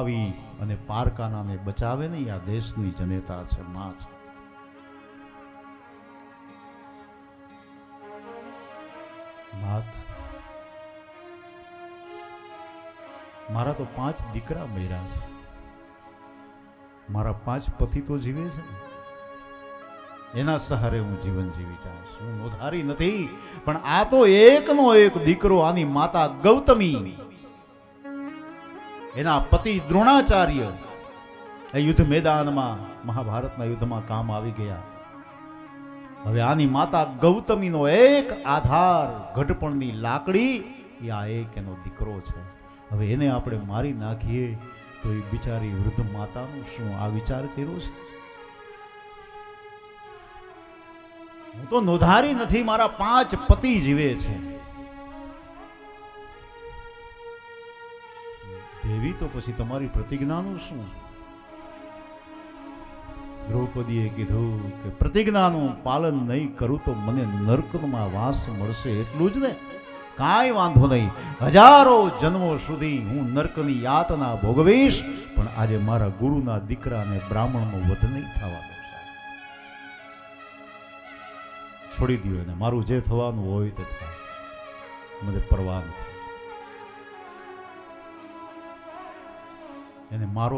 ગુમાવી અને પારકાનાને બચાવે ને આ દેશની જનેતા છે, માં છે. નાથ, મારા તો 5 દીકરા મર્યા છે, મારા 5 પતિ તો જીવે છે ને, એના સહારે હું જીવન જીવી જાઉં છું. હું ઉધારી નથી, પણ આ તો એકનો એક દીકરો, આની માતા ગૌતમી, એના પતિ દ્રોણાચાર્ય એ યુદ્ધ મેદાનમાં મહાભારતના યુદ્ધમાં કામ આવી ગયા. હવે આની માતા ગૌતમીનો એક આધાર, ઘડપણની લાકડી, એ આ એક એનો દીકરો છે. હવે એને આપણે મારી નાખીએ તો એ બિચારી વૃદ્ધ માતાનું શું? આ વિચાર કર્યો છે? હું તો નોધારી નથી, મારા 5 પતિ જીવે છે. દેવી, તો પછી તમારી પ્રતિજ્ઞાનું શું? દ્રૌપદીએ કીધું કે પ્રતિજ્ઞાનું પાલન નહીં કરું તો મને નરકમાં વાસ મળશે, એટલું જ ને, કાંઈ વાંધો નહીં, 1000 જન્મો સુધી હું નરકની યાતના ભોગવીશ, પણ આજે મારા ગુરુના દીકરાને બ્રાહ્મણનો વધ નહીં થવા દો. છોડી દો એને, મારું જે થવાનું હોય તે થાય, મને પરવા નથી. એને મારો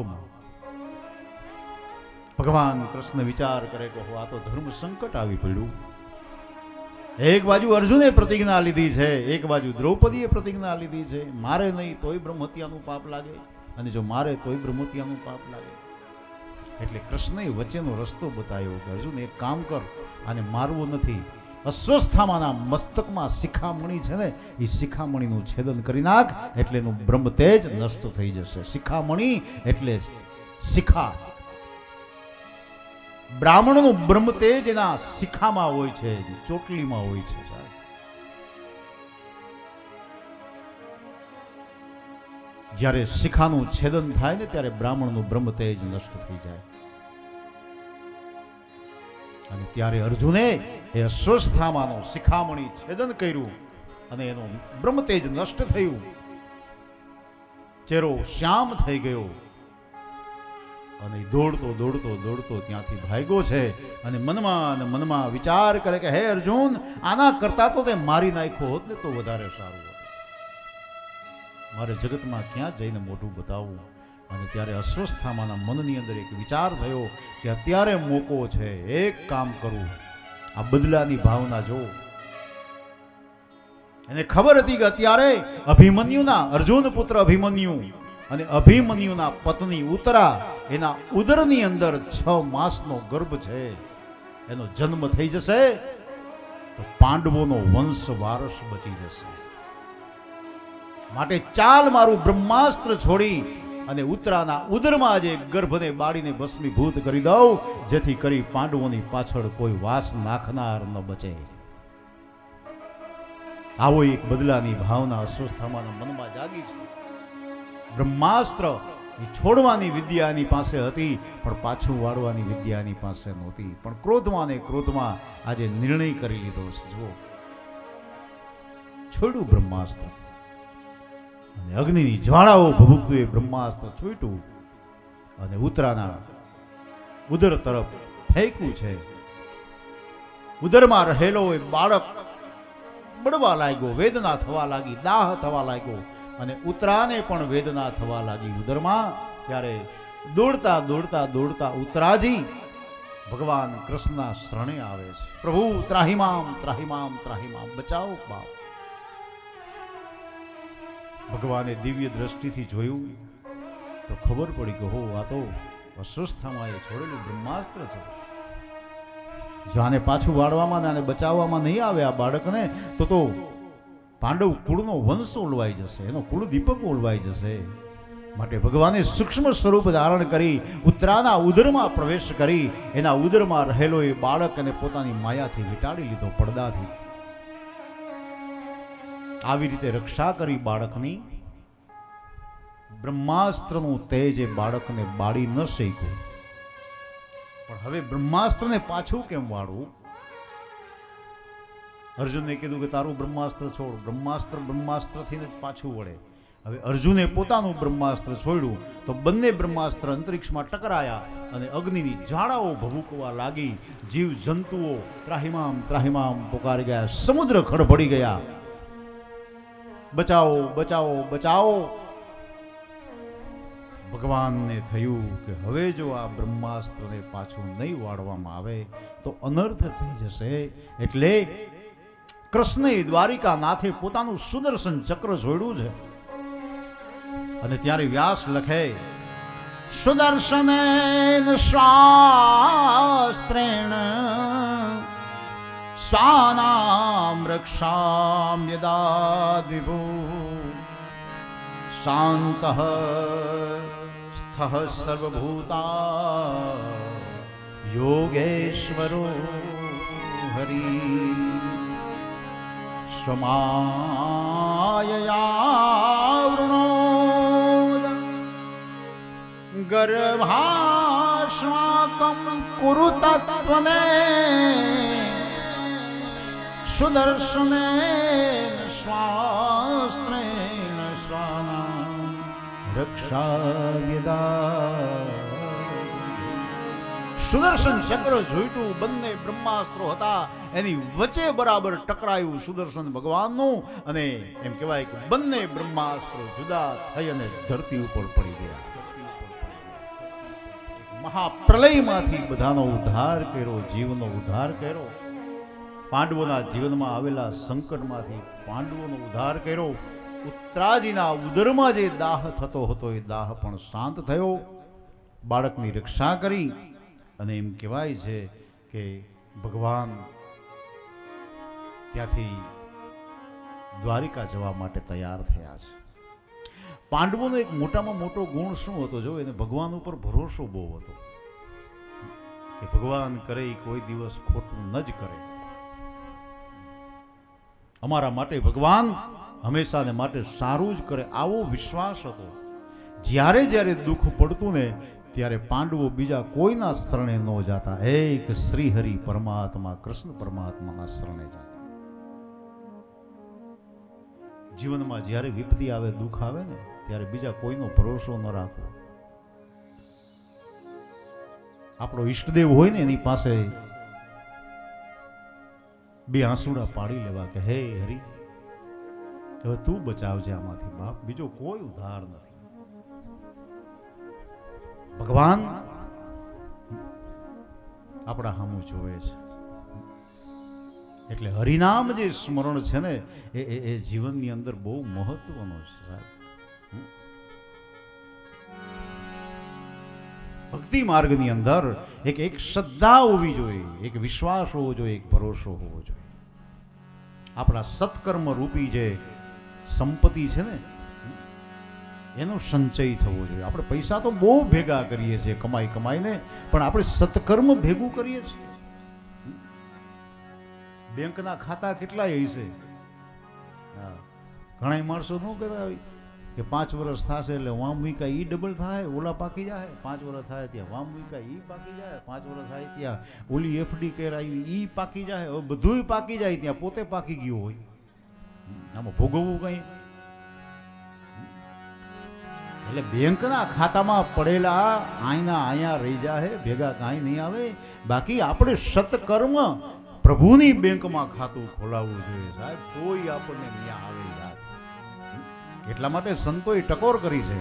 ભગવાન કૃષ્ણ વિચાર કરે કે આ તો ધર્મ સંકટ આવી પડ્યું. એક બાજુ અર્જુને પ્રતિજ્ઞા લીધી છે, એક બાજુ દ્રૌપદીએ પ્રતિજ્ઞા લીધી છે. મારે નહીં તોય બ્રહ્મહત્યાનું પાપ લાગે, અને જો મારે તોય બ્રહ્મહત્યાનું પાપ લાગે. એટલે કૃષ્ણએ વચ્ચેનો રસ્તો બતાવ્યો કે અર્જુન, એક કામ કર, આને મારવું નથી, અશ્વસ્થામાના મસ્તકમાં શિખામણી છે ને, એ શિખામણીનું છેદન કરી નાખ, એટલે એનું બ્રહ્મતેજ નષ્ટ થઈ જશે. શિખામણી એટલે શિખા, બ્રાહ્મણનું બ્રહ્મતેજ એના શિખામાં હોય છે, ચોટલીમાં હોય છે. જ્યારે શિખાનું છેદન થાય ને ત્યારે બ્રાહ્મણનું બ્રહ્મતેજ નષ્ટ થઈ જાય. અને ત્યારે અર્જુને એ અશ્વસ્થામાનો શિખામણી છેદન કર્યું અને એનું બ્રહ્મતેજ નષ્ટ થયું, ચહેરો શ્યામ થઈ ગયો, અને દોડતો દોડતો દોડતો ત્યાંથી ભાગ્યો છે. અને મનમાં વિચાર કરે કે હે અર્જુન, આના કરતા તો તે મારી નાખ્યો હોત ને તો વધારે સારું હતું. મારે જગતમાં ક્યાં જઈને મોઢું બતાવવું? અને ત્યારે અશ્વસ્થામાના મનની અંદર એક વિચાર થયો કે અત્યારે મોકો છે, એક કામ કરું, આ બદલાની ભાવના જો. એને ખબર હતી કે અત્યારે અભિમન્યુના, અર્જુન પુત્ર અભિમન્યુ અને અભિમન્યુના પત્ની ઉત્તરા, એના ઉદરની અંદર 6 માસનો ગર્ભ છે, એનો જન્મ થઈ જશે તો પાંડવોનો વંશ વારસ બચી જશે. માટે ચાલ, મારું બ્રહ્માસ્ત્ર છોડી અને ઉત્તરાના ઉદરમાં જે ગર્ભને બાળીને ભસ્મીભૂત કરી દઉં, જેથી કરી પાંડવોની પાછળ કોઈ વાસ નાખનાર ન બચે. આવો એક બદલાની ભાવના અશ્વસ્થામાના મનમાં જાગી છે. બ્રહ્માસ્ત્ર એ છોડવાની વિદ્યા એની પાસે હતી, પણ પાછું વાળવાની વિદ્યા એની પાસે નહોતી. પણ ક્રોધમાં ને ક્રોધમાં આજે નિર્ણય કરી લીધો છે. જુઓ, છોડ્યું બ્રહ્માસ્ત્ર, અને અગ્નિની જ્વાળાઓ ભભૂકતું એ બ્રહ્માસ્ત્ર છૂટ્યું અને ઉત્તરાના ઉદર તરફ ફેંક્યું છે. ઉદરમાં રહેલો એ બાળક બળવા લાગ્યો, વેદના થવા લાગી, દાહ થવા લાગ્યો, અને ઉત્તરાને પણ વેદના થવા લાગી ઉદરમાં. ત્યારે દોડતા દોડતા દોડતા ઉત્તરાજી ભગવાન કૃષ્ણના શરણે આવે છે. પ્રભુ ત્રાહિમામ ત્રાહિમામ ત્રાહિમામ, બચાવો બાપ. ભગવાને દિવ્ય દ્રષ્ટિથી જોયું તો ખબર પડી કે હો, આ તો અશ્વસ્થામાએ છોડેલું બ્રહ્માસ્ત્ર છે. જો આને પાછું વાળવામાં ને આને બચાવવામાં નહીં આવે આ બાળકને, તો પાંડવ કુળનો વંશ ઓલવાઈ જશે, એનો કુળ દીપક ઓલવાઈ જશે. માટે ભગવાને સૂક્ષ્મ સ્વરૂપ ધારણ કરી ઉત્તરાના ઉદરમાં પ્રવેશ કરી એના ઉદરમાં રહેલો એ બાળક અને પોતાની માયાથી વીંટાળી લીધો, પડદાથી. આવી રીતે રક્ષા કરી બાળકની. બ્રહ્માસ્ત્રનું તેજ એ બાળકને બાળી ન શક્યું. પણ હવે બ્રહ્માસ્ત્રને પાછું કેમ વાળવું? અર્જુનને કીધું કે તારું બ્રહ્માસ્ત્ર છોડ. બ્રહ્માસ્ત્રથી જ પાછું વળે. હવે અર્જુને પોતાનું બ્રહ્માસ્ત્ર છોડ્યું તો બંને બ્રહ્માસ્ત્ર અંતરિક્ષમાં ટકરાયા અને અગ્નિની જ્વાળાઓ ભભૂકવા લાગી. જીવ જંતુઓ ત્રાહિમામ ત્રાહિમામ પુકારી ગયા, સમુદ્ર ખડભડી ગયા. બચાવો બચાવો બચાવો. ભગવાનને થયું કે હવે જો આ બ્રહ્માસ્ત્રને પાછું નહીં વાળવામાં આવે તો અનર્થ થઈ જશે. એટલે કૃષ્ણએ દ્વારિકા નાથે પોતાનું સુદર્શન ચક્ર છોડ્યું છે. અને ત્યારે વ્યાસ લખે, સુદર્શનેન શાસ્ત્રેણ સ્વાનામ રક્ષામ યદા વિભુ શાંતઃ સ્થઃ સર્વભૂતા યોગેશ્વરો હરિ સ્વમાયયા ગર્ભાશ્વાકં કુરુ તત્વને સુદર્શનેન સ્વાસ્ત્રેણ સ્વાનામ રક્ષાયદા. સુદર્શન ચક્ર જોઈતું બંને બ્રહ્માસ્ત્રો હતા, એની વચ્ચે બરાબર ટકરાયું સુદર્શન ભગવાનનું અને એમ કહેવાય કે બંને બ્રહ્માસ્ત્રો જુદા થઈ અને ધરતી ઉપર પડી ગયા. મહાપ્રલયમાંથી બધાનો ઉદ્ધાર કર્યો, જીવનો ઉદ્ધાર કર્યો. પાંડવોના જીવનમાં આવેલા સંકટમાંથી પાંડવોનો ઉદ્ધાર કર્યો. ઉત્તરાજીના ઉદરમાં જે દાહ થતો હતો એ દાહ પણ શાંત થયો. બાળકની રક્ષા કરી અને એમ કહેવાય છે કે ભગવાન ત્યાંથી દ્વારિકા જવા માટે તૈયાર થયા છે. પાંડવોનો એક મોટામાં મોટો ગુણ શું હતો? જો એને ભગવાન ઉપર ભરોસો બહુ હતો કે ભગવાન કરે એ કોઈ દિવસ ખોટું ન જ કરે. અમારા માટે ભગવાન હંમેશાને માટે સારું જ કરે, આવો વિશ્વાસ હતો. જ્યારે જ્યારે દુઃખ પડતું ને ત્યારે પાંડવો બીજા કોઈના શરણે ન જાતા, એક શ્રીહરિ પરમાત્મા કૃષ્ણ પરમાત્માના શરણે જાતા. જીવનમાં જ્યારે વિપત્તિ આવે, દુઃખ આવે ને ત્યારે બીજા કોઈનો ભરોસો ન રાખવો. આપણો ઈષ્ટદેવ હોય ને એની પાસે બે આંસુડા પાડી લેવા કે હે હરિ, હવે તું બચાવજે આમાંથી બાપ, બીજો કોઈ ઉદ્ધાર નથી. ભગવાન આપણા સામું જોવે છે. એટલે હરિનામ જે સ્મરણ છે ને એ જીવનની અંદર બહુ મહત્વનો છે સાહેબ. ભક્તિ માર્ગની અંદર એક શ્રદ્ધા હોવી જોઈએ, એક વિશ્વાસ હોવો જોઈએ, એક ભરોસો હોવો જોઈએ. આપણા સત્કર્મ રૂપી જે સંપત્તિ છે ને એનો સંચય થવો જોઈએ. આપણે પૈસા તો બહુ ભેગા કરીએ છીએ કમાઈ કમાઈને, પણ આપણે સત્કર્મ ભેગું કરીએ છીએ. બેંકના ખાતા કેટલા હશે? ઘણા માણસો ન કહેતા કે 5 વર્ષ થશે એટલે વામ વીકા ઈ ડબલ થાય, ઓલા પાકી જાય. 5 વર્ષ થાય ત્યાં વામ વીકા ઈ પાકી જાય. 5 વર્ષ થાય ત્યાં ઓલી એફડી કરાવી ઈ પાકી જાય. હવે બધું પાકી જાય ત્યાં પોતે પાકી ગયું હોય. આમાં ભોગવવું કઈ? એટલે બેંકના ખાતામાં પડેલા અહીંયા રહી જાય, ભેગા કાંઈ નહીં આવે. બાકી આપણે સત્કર્મ પ્રભુની બેંકમાં ખાતું ખોલાવવું જોઈએ સાહેબ, કોઈ આપણને ન્યા આવે યાદ. એટલા માટે સંતોએ ટકોર કરી છે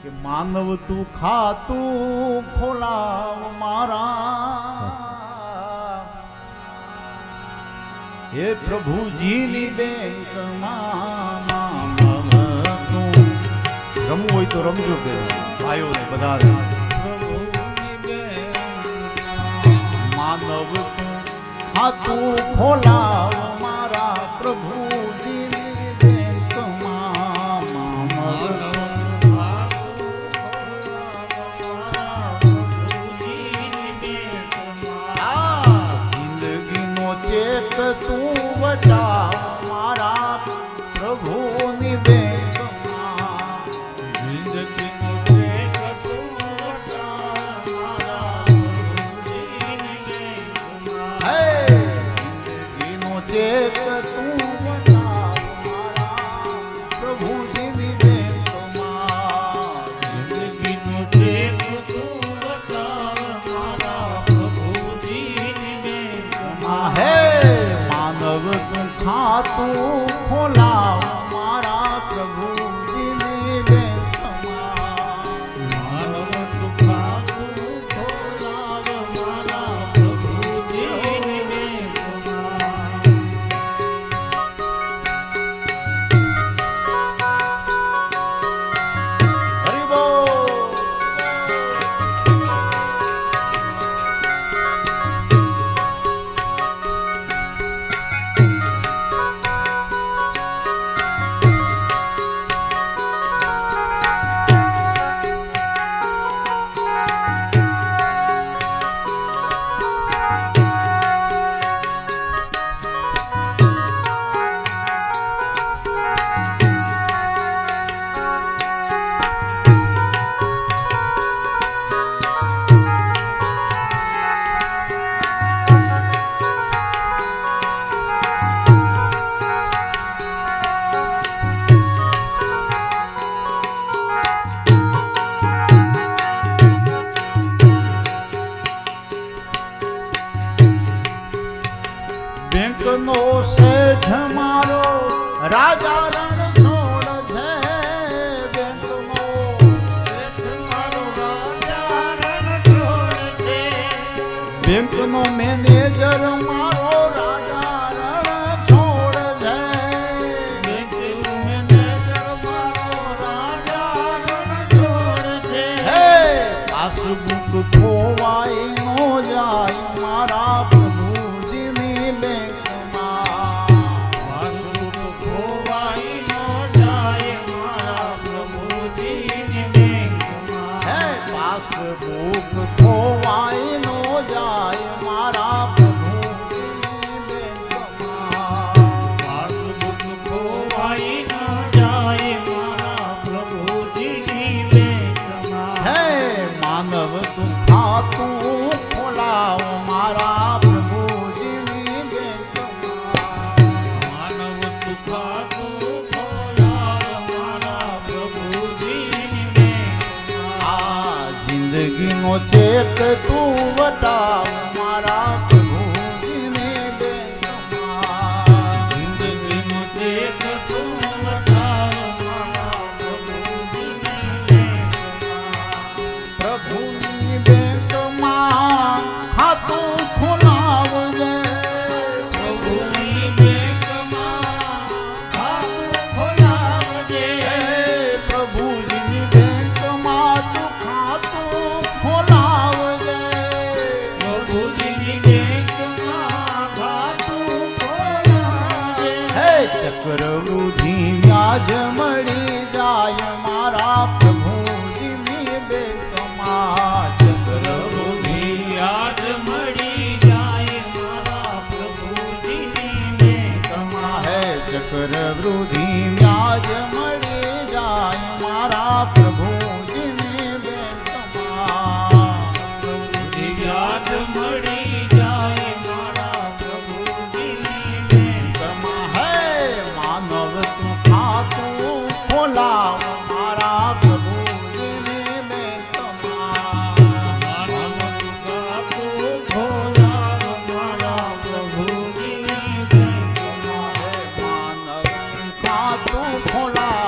કે માનવ તું ખાતું ખોલાવ મારા, એ પ્રભુજીની બેંકમાં માનવ તું. રમવું હોય તો રમજો કે ભાઈઓને બધા. માનવ ખાતું ખોલાવ મારા પ્રભુજીની બેંકમાં માનવ. જિંદગીનો ચેક તું વટાવ મારા પ્રભુની બેંકમાં. જિંદગીનો ચેક તું વટાવ મારા ચેક તું વટાવ મારા ખાતું ખોલાવ મારા પ્રભુજીની બેંકમાં. માનવ તું ખાતું ખોલાવ મારા પ્રભુજીની બેંકમાં. હરિ બોલ. બેંકનો શેઠ મારો રાજા રણ છોડ છે. બેંકનો શેઠ મારો રાજા રણ છોડ છે. બેંકનો મેનેજર મારો રાજા રણ છોડ છે. બેંકનો મેનેજર મારો રાજા રણ છોડ છે. હે પાસબુક ખોવાઈ નો જાય મારા પ્રભુજીની બેંકમાં. પાસબુક ખોવાઈ ન જાય મારા પ્રભુજીની બેંકમાં. હે પાસબુક ખોવાઈ નો જાય મારા પ્રભુજીની બેંકમાં. પાસબુક ખોવાઈ ન જાય મારા પ્રભુજીની બેંકમાં. હે માનવ તું ખાતું ખોલાવ મારા પ્રભુજીની બેંકમાં. માનવ તું ખાતું ખોલાવ મારા પ્રભુજીની બેંકમાં. આ જિંદગીનો ચેક તું વટાવ મારા પ્રભુજીની બેંકમાં. જિંદગીનો ચેક તું વટાવ મારા પ્રભુજીની બેંકમાં. પ્રભુની બેંકમાં ખાતું ખોલાવજે. પ્રભુની બેંકમાં ખાતું ખોલાવજે. હે પ્રભુજીની બેંકમાં તું ખાતું ખોલાવજે. પ્રભુજીની બેંકમાં ખાતું ખોલાવજે. હે ચક્રવૃદ્ધિ વ્યાજ મળી જાય મારા પ્રભુજીની બેંકમાં. ચક્રવૃદ્ધિ યાદ મળી જાય મારા પ્રભુજીની બેંકમાં. હે ચક્રવૃદ્ધિ વ્યાજ મળી જાય મારા પ્રભુજીની બેંકમાં. યાદ મળી જાય મારા પ્રભુજીની બેંકમાં. હે માનવ તું ખાતું ખોલાવ મારા પ્રભુજીની બેંકમાં. માનવ તું ખાતું ખોલાવ મારા પ્રભુજીની બેંકમાં. માનવ તું ખાતું ખોલાવ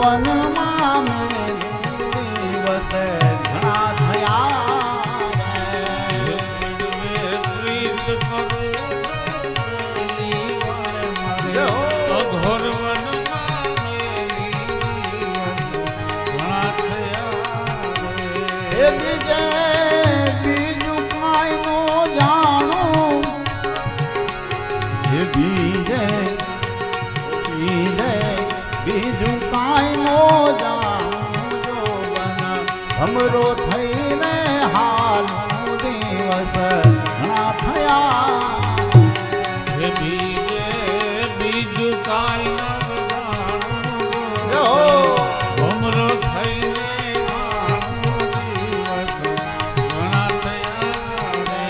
વનમાં દિવસ ઘણા થયા રે. પ્રીત કરું જો. અઘોર વનમાં ઘણા થયા એ બીજે બીજું કાંઈ નો જાણું. એ બીજે બીજે બીજું કાંઈ નો જાણું. જો બન ભમરો થઈને હાલનું દિવસ ઘણા થયા. હે બીજે બીજું કાંઈ ન જાણું. જો. ભમરો થઈને મારું દિવસ ઘણા થયા રે.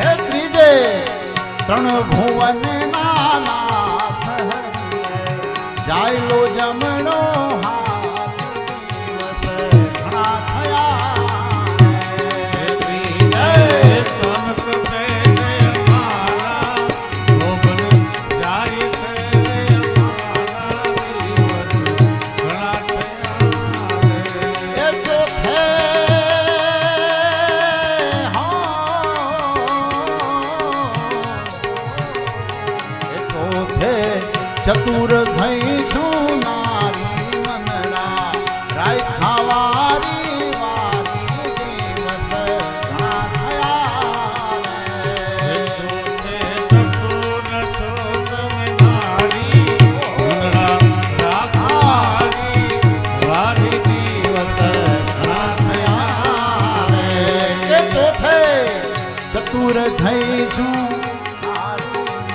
હે ત્રીજે ત્રણ ભુવન નાથ જાયલો જમણો હાથ દિવસ ઘણા થયા હે ત્રીજે તનક તે અમારા ગોબન જાય છે અમારા દિવસ ઘણા થયા રે. એ ચોથે ચતુર થઈ છું નારી મનડા રાય ખાવારી વારી દિવસ ઘણા થયા હે રે. જોતે તકો નથો તમે મારી ઘનડા રાખવારી વારી દિવસ ઘણા થયા રે. એ ચોથે ચતુર થઈ છું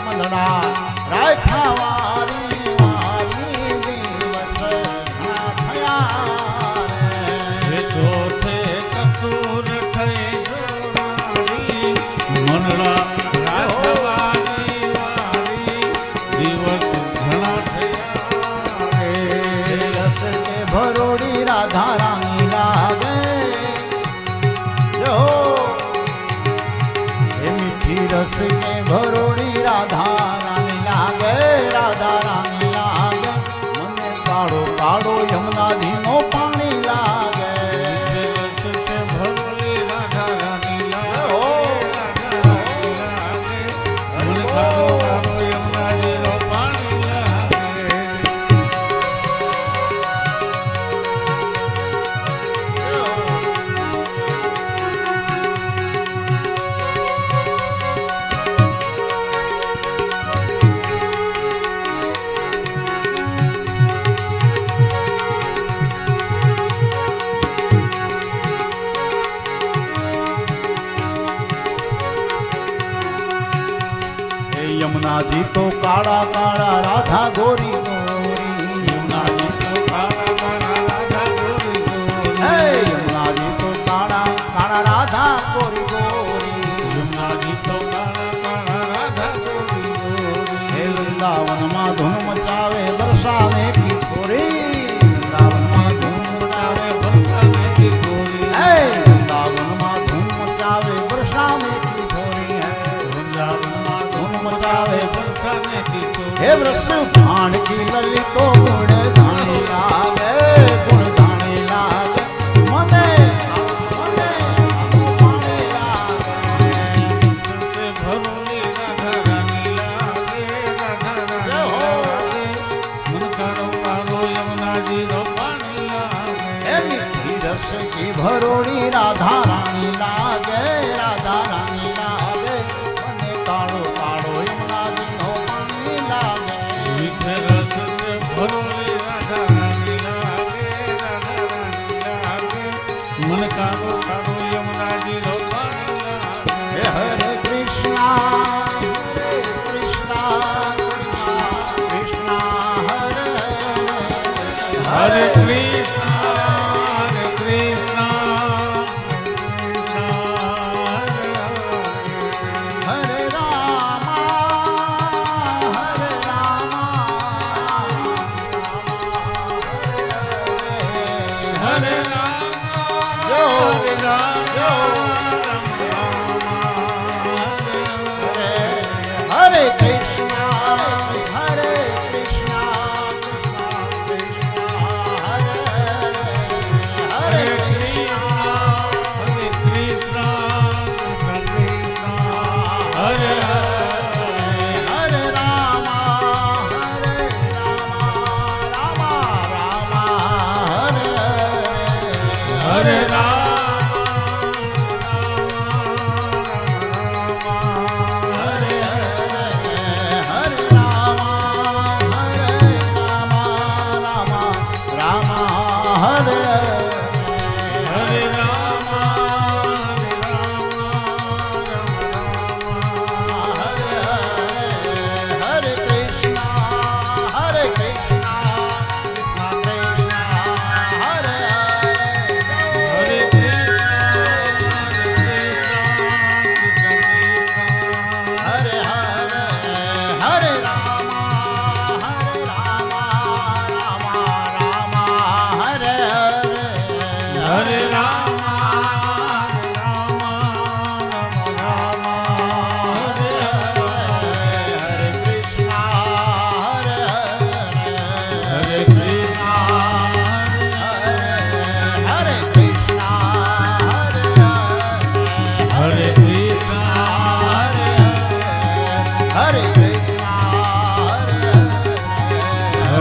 મનડા રાય ખાવારી વારી દિવસ ઘણા થયા હે રે. જોતે કસૂર થઈ જોનારી મનડા રાખવારી વારી દિવસ ઘણા થયા રે. રસ કે ભરોડી રાધા રાની લાગે. જો એ મીઠી રસ કે ભરોડી રાધા રાની લાગે. રાધા રાની લાગે. મને કાળો કાળો યમુનાજીનો પાણી લાગે. રસ છે ભરલી રાધા રાની લાગે. ઓ. રાધા રાની લાગે. મને કાળો કાળો યમુનાજીનો પાણી લાગે. એ યમુનાજી તો કાળા કાળા રાધા ગોરી ગોરી. યમુનાજી તો કાળા કાળા રાધા ગોરી ગોરી. હે યમુનાજી તો કાળા કાળા રાધા ગોરી ગોરી. યમુનાજી તો કાળા કાળા રાધા ગોરી ગોરી. હે વૃંદાવનમાં ધૂમ મચાવે વરસાવે કી ગોરી. વૃંદાવનમાં ધૂમ મચાવે. આવે વરસાદે કી ગોરી. હે વૃંદાવનમાં ધૂમ મચાવે વરસાવે કી ગોરી. હે વૃંદાવનમાં ધૂમ મચાવે. વરસાદે કી ગોરી. હે વૃષ ભાણ કી લલિતો ગુણ ધાણી લાગે. ગુણ ધાણી લાગે. મને મને પાણે લાગે. से भरोली राधा रानी लागे. राधा रानी लागे. मन काळो काळो यमुनाजी रो पाणी लागे. હે મીઠી રસ કી ભરોડી રાધા રાની લાગે. રાધા રાની લાગે. મને કાળો કાળો યમુનાજીનો પાણી લાગે. મીઠે રસ से भरोली राधा रानी लागे. राधा रानी लागे. मन काळो काळो यमुनाजी रो पाणी હે लागे. હરે કૃષ્ણ કૃષ્ણ કૃષ્ણ હરે हरे कृष्णा हरे कृष्णा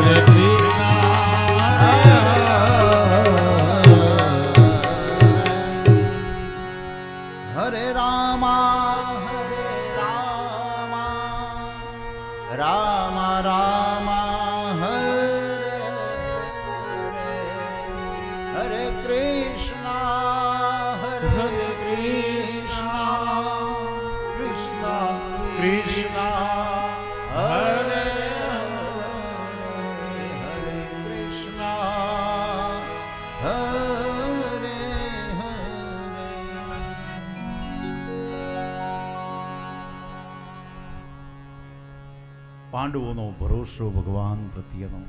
હરે કૃષ્ણ હરે હરે રામા રામા રામા હરે હરે કૃષ્ણ હરે કૃષ્ણ કૃષ્ણ કૃષ્ણ હરે હરે કૃષ્ણ હરે હરે. પાંડવોનો ભરોસો ભગવાન પ્રત્યેનો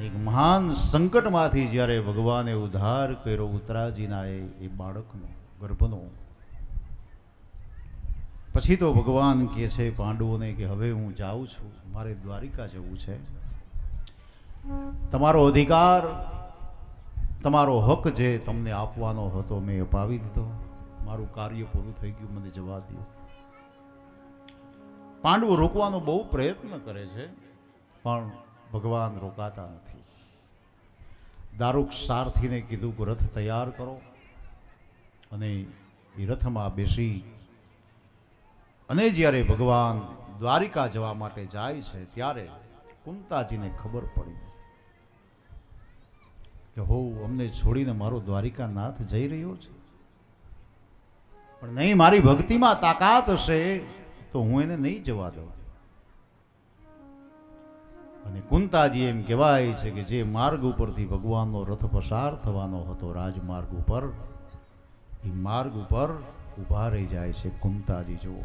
એક મહાન સંકટમાંથી જ્યારે ભગવાને ઉદ્ધાર કર્યો ઉત્તરાજીના એ બાળકનો ગર્ભનો, પછી તો ભગવાન કહે છે પાંડવોને કે હવે હું જાઉં છું, મારે દ્વારિકા જવું છે. તમારો અધિકાર, તમારો હક જે તમને આપવાનો હતો મેં અપાવી દીધો, મારું કાર્ય પૂરું થઈ ગયું, મને જવા દો. પાંડવો રોકવાનો બહુ પ્રયત્ન કરે છે પણ ભગવાન રોકાતા નથી. દારૂક સારથીને કીધું કે રથ તૈયાર કરો અને એ રથમાં બેસી અને જ્યારે ભગવાન દ્વારિકા જવા માટે જાય છે ત્યારે કુંતાજીને ખબર પડી કે હો અમને છોડીને મારો દ્વારિકાનાથ જઈ રહ્યો છે, પણ નહીં, મારી ભક્તિમાં તાકાત હશે તો હું એને નહીં જવા દઉં. અને કુંતાજી એમ કહેવાય છે કે જે માર્ગ ઉપરથી ભગવાનનો રથ પસાર થવાનો હતો રાજમાર્ગ ઉપર, એ માર્ગ ઉપર ઊભા રહી જાય છે કુંતાજી. જુઓ,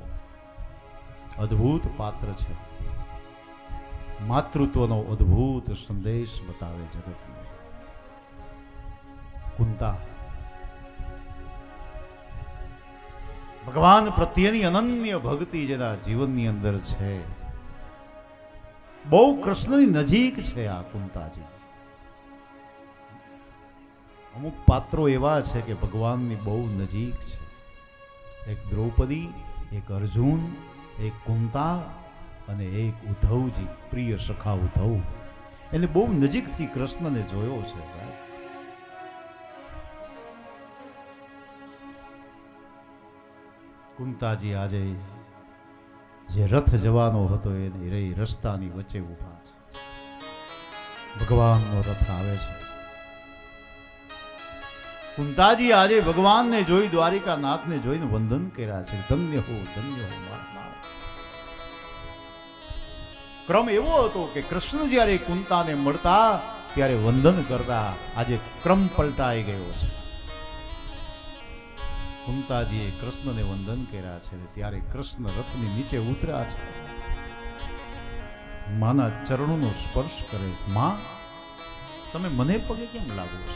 અદ્ભુત પાત્ર છે, માતૃત્વનો અદ્ભુત સંદેશ બતાવે જગતને. કુંતા ભગવાન પ્રત્યેની અનન્ય ભક્તિ જેના જીવનની અંદર છે, બહુ કૃષ્ણની નજીક છે આ કુંતાજી. અમુક પાત્રો એવા છે કે ભગવાનની બહુ નજીક છે. એક દ્રૌપદી, એક અર્જુન, એક કુંતા અને એક ઉદ્ધવજી, પ્રિય સખા ઉદ્ધવ. એને બહુ નજીકથી કૃષ્ણને જોયો છે. કુંતાજી આજે જે રથ જવાનો હતો એ રસ્તાની વચ્ચે ઊભા છે. ભગવાનનો રથ આવે છે. કુંતાજી આજે ભગવાનને જોઈ, દ્વારિકાનાથને જોઈને વંદન કર્યા છે. ધન્ય હો મારા નાથ. ક્રમ એવો હતો કે કૃષ્ણ જ્યારે કુંતાને મળતા ત્યારે વંદન કરતા. આજે ક્રમ પલટાઈ ગયો છે. કુંતાજીએ કૃષ્ણને વંદન કર્યા છે ત્યારે કૃષ્ણ રથની નીચે ઉતર્યા છે, માના ચરણોનો સ્પર્શ કરે છે. માં, તમે મને પગે કેમ લાગો છો?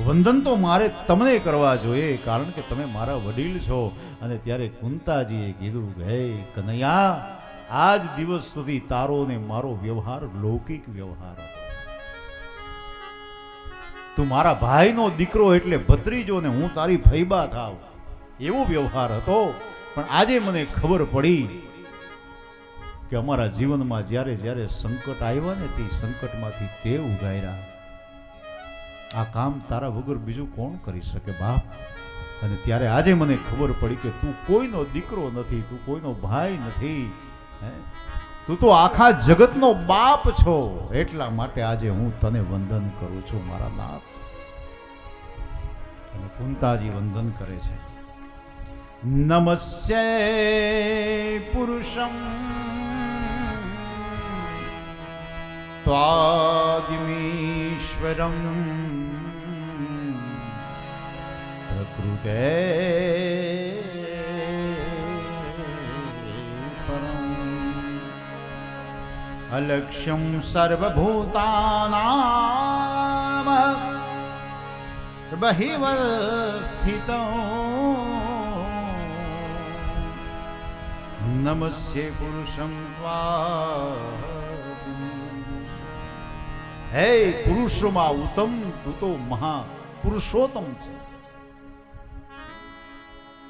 વંદન તો મારે તમને કરવા જોઈએ, કારણ કે તમે મારા વડીલ છો. અને ત્યારે કુંતાજીએ કીધું કે હે કનૈયા, આજ દિવસ સુધી તારો ને મારો વ્યવહાર લૌકિક વ્યવહાર હતો. તું મારા ભાઈનો દીકરો એટલે ભત્રીજો ને હું તારી ફૈબા થાવ, એવો વ્યવહાર હતો. પણ આજે મને ખબર પડી કે અમારા જીવનમાં જ્યારે જ્યારે સંકટ આવ્યા ને તે સંકટમાંથી તે ઉગાર્યા. આ કામ તારા વગર બીજું કોણ કરી શકે બાપ? અને ત્યારે આજે મને ખબર પડી કે તું કોઈનો દીકરો નથી, તું કોઈનો ભાઈ નથી, તું તો આખા જગતનો બાપ છો. એટલા માટે આજે હું તને વંદન કરું છું મારા નાથ. અને કુંતાજી વંદન કરે છે. નમસ્યે પુરુષમ ત્વાદિમીશ્વરમ પ્રકૃતે અલક્ષ્યમ સર્વભૂતાનામ બહિવ સ્થિતો નમસ્યે પુરુષમ હે પુરુષોમાં ઉત્તમ, તું તો મહા પુરુષોત્તમ છે.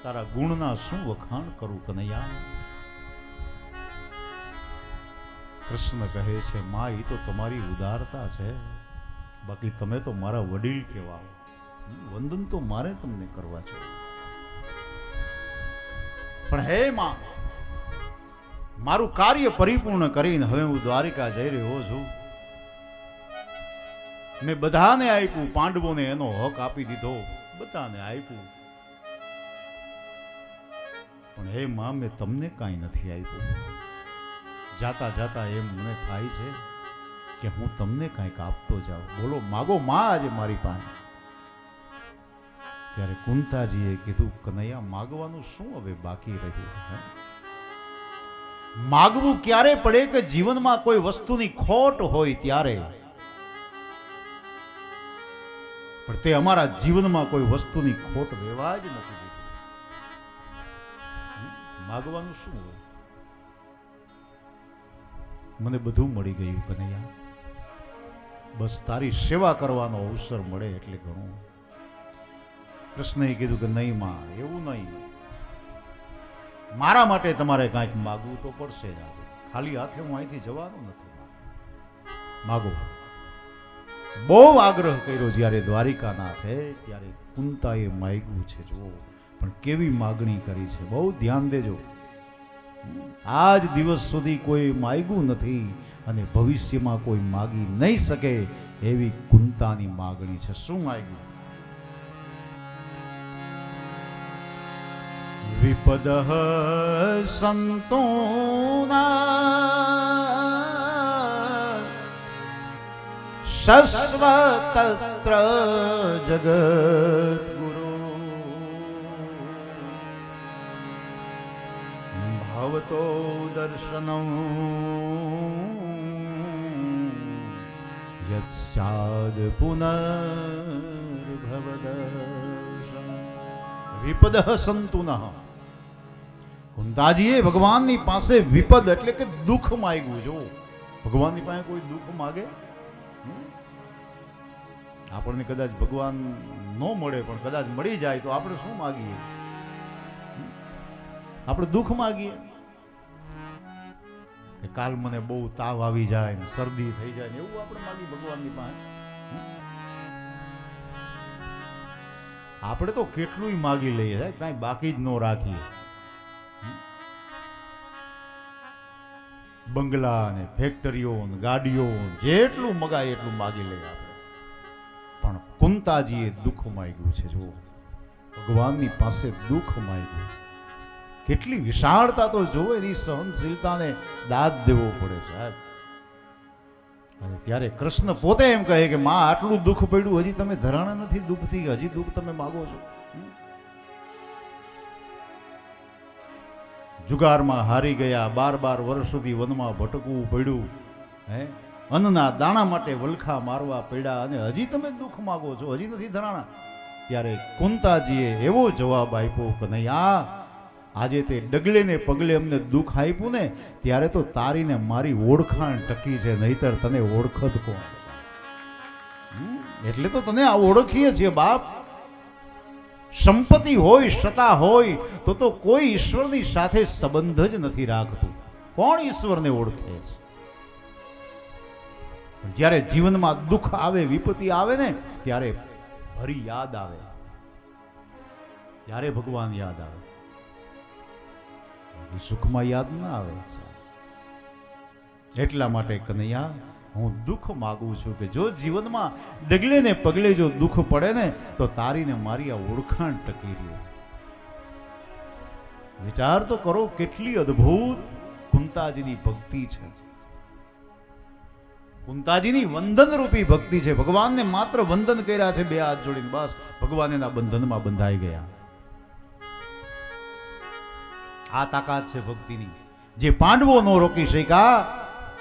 તારા ગુણના શું વખાણ કરું કનૈયા? કૃષ્ણ કહે છે, માં એ તો તમારી ઉદારતા છે, બાકી તમે તો મારા વડીલ કહેવાઓ, વંદન તો મારે તમને કરવા છે. પણ હે માં, મારું કાર્ય પરિપૂર્ણ કરીને હવે હું દ્વારિકા જઈ રહ્યો છું. મેં બધાને આપ્યું, પાંડવોને એનો હક આપી દીધો, બધાને આપ્યું, પણ હે માં, મેં તમને કાંઈ નથી આપ્યું. જાતા જાતા એમ મને થાય છે કે હું તમને કાંઈક આપતો જાઉં. બોલો, માગો માં આજે મારી પાસે. ત્યારે કુંતાજીએ કીધું, કનૈયા માગવાનું શું હવે બાકી રહ્યું? માગવું ક્યારે પડે કે જીવનમાં કોઈ વસ્તુની ખોટ હોય ત્યારે. પણ તે અમારા જીવનમાં કોઈ વસ્તુની ખોટ રહેવા જ નથી દીધી. માગવાનું શું હોય? મને બધું મળી ગયું કનૈયા, બસ તારી સેવા કરવાનો અવસર મળે એટલે ઘણું. કૃષ્ણએ કીધું કે નહીં માં, એવું નહીં, મારા માટે તમારે કાંઈક માગવું તો પડશે જ. આજે ખાલી હાથે હું અહીંથી જવાનો નથી. માગો. બહુ આગ્રહ કર્યો જ્યારે દ્વારિકાનાથે, ત્યારે કુંતાએ માગ્યું છે. જુઓ પણ કેવી માગણી કરી છે, બહુ ધ્યાન દેજો. આજ દિવસ સુધી કોઈ માગ્યું નથી અને ભવિષ્યમાં કોઈ માગી નહીં શકે એવી કુંતાની માગણી છે. શું માગ્યું? વિપદઃ સંતોના સર્વત્ર જગદ્ગુરુ ભવતો દર્શનમ યત સ્યાદ પુનર્ભવદર્શનમ. વિપદઃ સંતુનઃ. કુંતાજીએ ભગવાનની પાસે વિપદ એટલે કે દુઃખ માંગ્યું. જો ભગવાનની પાસે કોઈ દુઃખ માગે? આપણને કદાચ ભગવાન ન મળે, પણ કદાચ મળી જાય તો આપણે શું માગીએ? આપણે દુઃખ માગીએ કે કાલ મને બહુ તાવ આવી જાય ને શરદી થઈ જાય ને એવું આપણે માગીએ ભગવાનની પાસે. આપણે તો કેટલું માગી લઈએ, કાંઈ બાકી જ ન રાખીએ. બંગલા ને ફેક્ટરીઓ ને ગાડીઓ જેટલું મગાય એટલું માગી લઈએ આપણે. પણ કુંતાજીએ દુઃખ માંગ્યું છે. જો ભગવાનની પાસે દુઃખ માંગ્યું. કેટલી વિશાળતા તો જોવે, એની સહનશીલતાને દાદ દેવો પડે સાહેબ. અને ત્યારે કૃષ્ણ પોતે એમ કહે કે માં, આટલું દુઃખ પડ્યું, હજી તમે ધરાણા નથી દુઃખથી, હજી દુઃખ તમે માગો છો. જુગારમાં હારી ગયા, 12 વર્ષ સુધી વનમાં ભટકવું પડ્યું, હે, અન્નના દાણા માટે વલખા મારવા પડ્યા, અને હજી તમે દુઃખ માગો છો, હજી નથી ધરાણા. ત્યારે કુંતાજીએ એવો જવાબ આપ્યો કે નહીં, આજે તે ડગલે ને પગલે અમને દુઃખ આપ્યું ને, ત્યારે તો તારી ને મારી ઓળખાણ ટકી છે, નહીતર તને ઓળખત કોણ? એટલે તો તને આ ઓળખીએ છીએ બાપ. સંપત્તિ હોય, સત્તા હોય તો કોઈ ઈશ્વરની સાથે સંબંધ જ નથી રાખતું. કોણ ઈશ્વરને ઓળખે છે? જ્યારે જીવનમાં દુઃખ આવે, વિપત્તિ આવે ને, ત્યારે હરી યાદ આવે, ત્યારે ભગવાન યાદ આવે. સુખમાં યાદ ના આવે. એટલા માટે કનૈયા, હું દુઃખ માગું છું કે જો જીવનમાં ડગલે ને પગલે જો દુઃખ પડે ને, તો તારી ને મારી આ ઓળખાણ ટકી રહે. વિચાર તો કરો, કેટલી અદ્ભુત કુંતાજીની ભક્તિ છે. કુંતાજીની વંદન રૂપી ભક્તિ છે. ભગવાનને માત્ર વંદન કર્યા છે, 2 હાથ જોડીને, બસ ભગવાન એના બંધનમાં બંધાઈ ગયા. આ તાકાત છે ભક્તિની, જે પાંડવો નો રોકી શક્યા,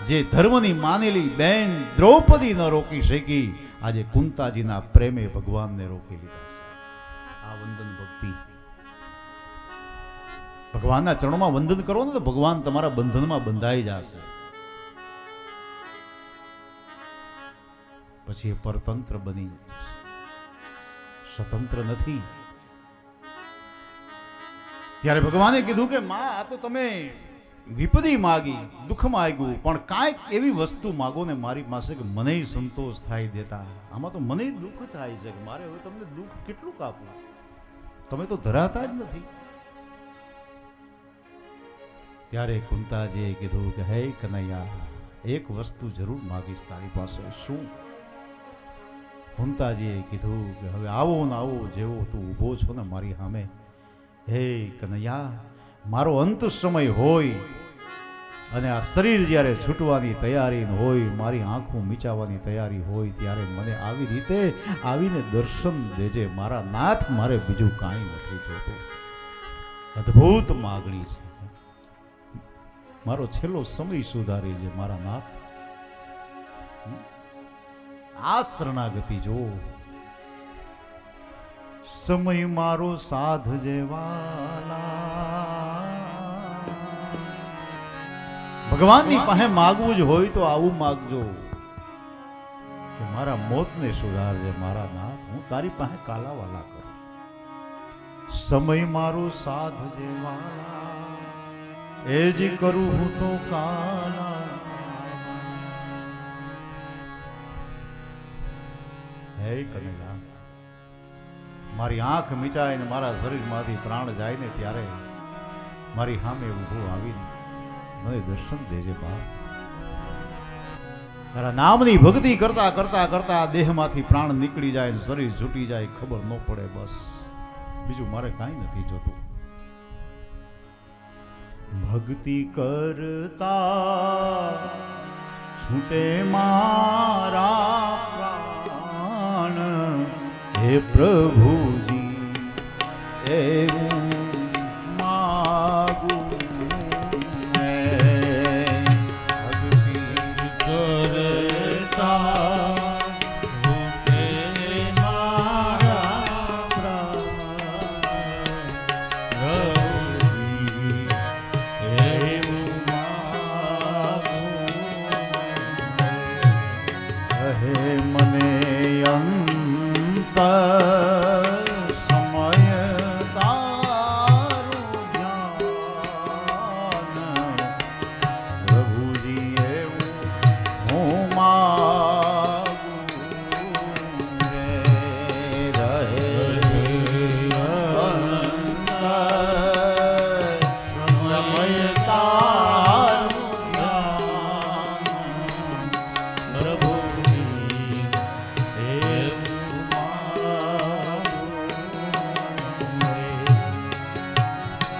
જે ધર્મની માનેલી બેન દ્રૌપદી ન રોકી શકી, આજે કુંતાજીના પ્રેમે ભગવાનને રોકી લીધા છે. આ વંદન ભક્તિ. ભગવાનના ચરણોમાં વંદન કરો ને તો ભગવાન તમારા બંધનમાં બંધાઈ જશે. પછી એ પરતંત્ર બની, સ્વતંત્ર નથી. ત્યારે ભગવાને કીધું કે માં, આ તો તમે વિપદી માગી, દુઃખ માગ્યું, પણ કાંઈક એવી વસ્તુ માગો ને મારી પાસે કે મને સંતોષ થાય દેતા. આમાં તો મને દુઃખ થાય છે કે મારે હવે તમને દુઃખ કેટલું કાપવું, તમે તો ધરાતા જ નથી. ત્યારે કુંતાજીએ કીધું કે હે કનૈયા, એક વસ્તુ જરૂર માગીશ તારી પાસે. શું? કુંતાજીએ કીધું કે હવે આવો ને આવો જેવો તું ઊભો છો ને મારી સામે, હે કનૈયા, મારો અંત સમય હોય અને આ શરીર જ્યારે છૂટવાની તૈયારી હોય, મારી આંખો મીચાવવાની તૈયારી હોય, ત્યારે મને આવી રીતે આવીને દર્શન દેજે મારા નાથ, મારે બીજું કાંઈ નથી જોતું. અદ્ભુત માગણી છે, મારો છેલ્લો સમય સુધારી છે મારા નાથ. આ શરણાગતિ જો સમય મારો સાધ જેવાલા. ભગવાનની પાસે માગવું જ હોય તો આવું માગજો કે મારા મોતને સુધારજે મારા નાથ, હું તારી પાસે કાલાવાલા કરું. સમય મારો સાધ જેવાલા, એ જ કરું હું તો કાલા. હે કનૈયા, મારી આંખ મીચાય ને મારા શરીરમાંથી પ્રાણ જાય ને ત્યારે મારી સામે ઊભો આવીને મને દર્શન દેજે બાપ. તારા નામની ભક્તિ કરતા કરતા કરતા દેહમાંથી પ્રાણ નીકળી જાય ને શરીર છૂટી જાય, ખબર ન પડે. બસ બીજું મારે કાંઈ નથી જોતું. ભક્તિ કરતા છૂટે મારા પ્રાણ, હે પ્રભુજી એવું માગું.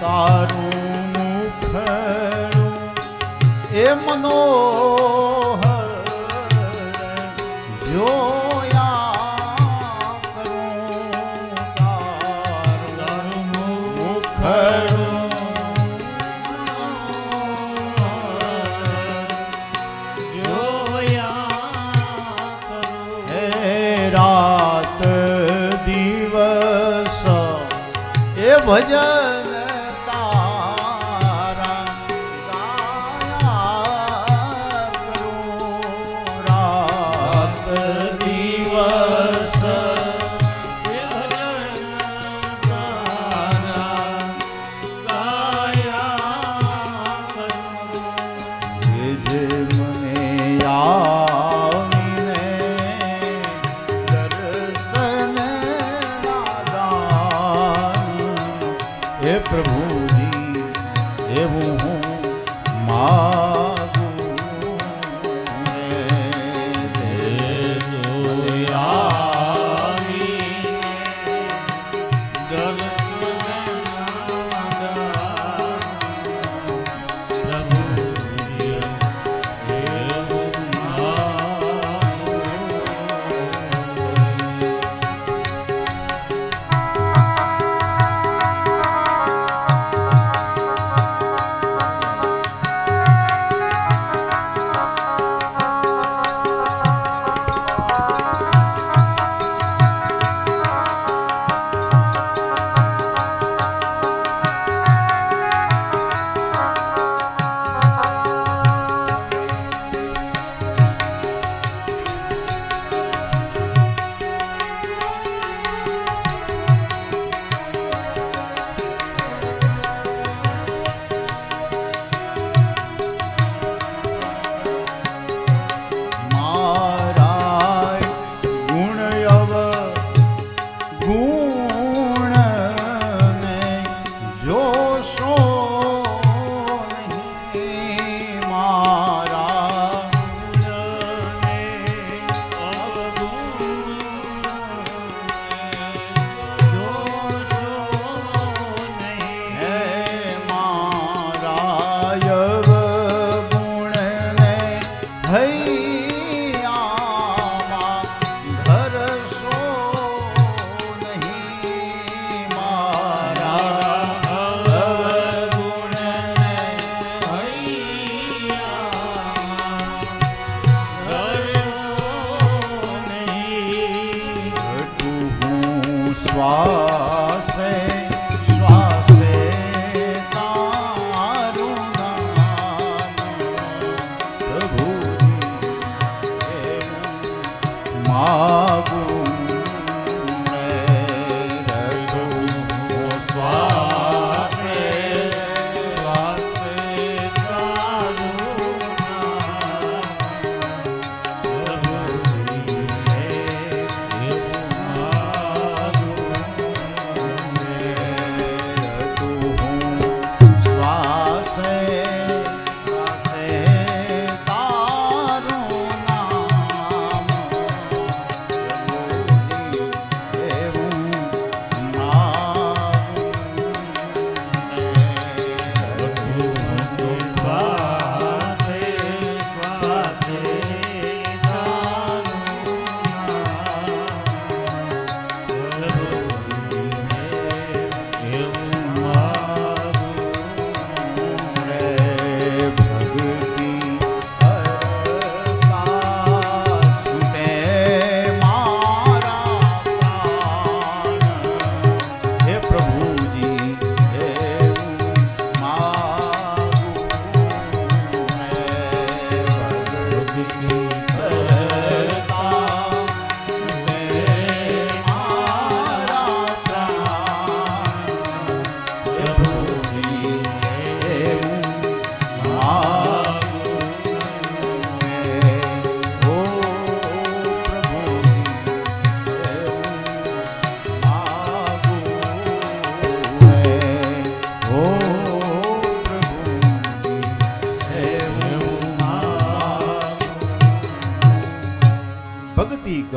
તારું મુખડું એ મનોહર જોયા કરું, તારું મુખડું જોયા કરું. હે રાત દિવસ એ ભજન પ્રભુજી એવું હું માગું.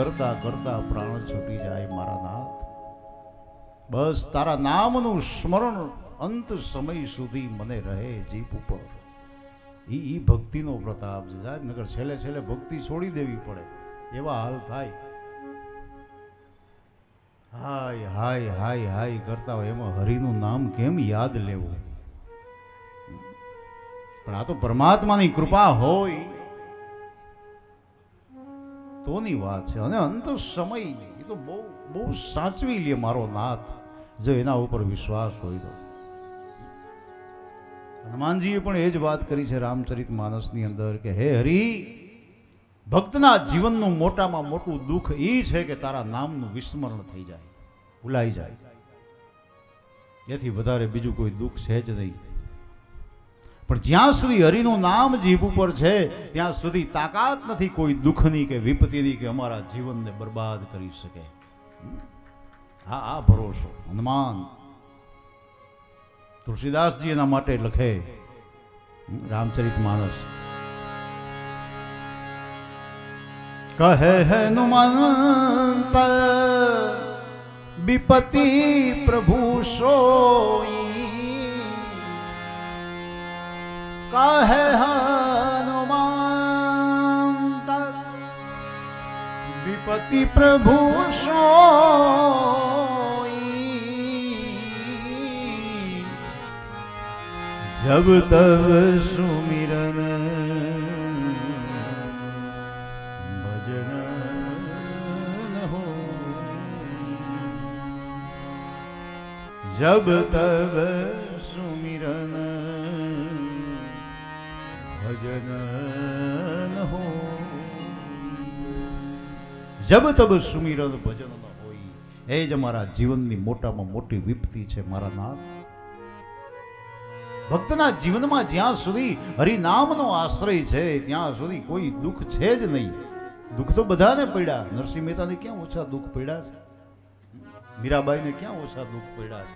કરતા કરતા પ્રાણ છૂટી જાય મારા નાથ. બસ તારા નામનું સ્મરણ અંત સમય સુધી મને રહે જીભ ઉપર. ઈ ભક્તિનો પ્રતાપ છે સાહેબ. નગર છેલ્લે છેલ્લે ભક્તિ છોડી દેવી પડે એવા હાલ થાય. હાય હાય હાય હાય કરતા હોય એમાં હરિનું નામ કેમ યાદ લેવું? પણ આ તો પરમાત્માની કૃપા હોય તોની વાત છે. અને અંત સમય એ તો બહુ બહુ સાચવી લે મારો નાથ, જો એના ઉપર વિશ્વાસ હોય તો. હનુમાનજીએ પણ એ જ વાત કરી છે રામચરિત માનસની અંદર કે હે હરિ, ભક્તના જીવનનું મોટામાં મોટું દુઃખ એ છે કે તારા નામનું વિસ્મરણ થઈ જાય, ભૂલાઈ જાય. એથી વધારે બીજું કોઈ દુઃખ છે જ નહીં. પણ જ્યાં સુધી હરિનું નામ જીભ ઉપર છે ત્યાં સુધી તાકાત નથી કોઈ દુઃખની કે વિપત્તિની કે અમારા જીવનને બરબાદ કરી શકે. હા આ ભરોસો હનુમાન. તુલસીદાસજી એના માટે લખે રામચરિત માનસ, કહે હનુમંત વિપત્તિ પ્રભુ સોઈ, કહે હનુમંત વિપત્તિ પ્રભુ સોઈ, जब तब सुमिरन भजन न हो, जब तब सुमिरन भजन न हो, जब तब सुमिरन भजन न હોય. એ જ અમારા જીવનની મોટામાં મોટી વિપત્તિ છે મારા નાથ. ભક્તના જીવનમાં જ્યાં સુધી હરિનામનો આશ્રય છે ત્યાં સુધી કોઈ દુઃખ છે જ નહીં. દુઃખ તો બધાને પડ્યા. નરસિંહ મહેતાને ક્યાં ઓછા દુઃખ પડ્યા છે? મીરાબાઈને ક્યાં ઓછા દુઃખ પડ્યા છે?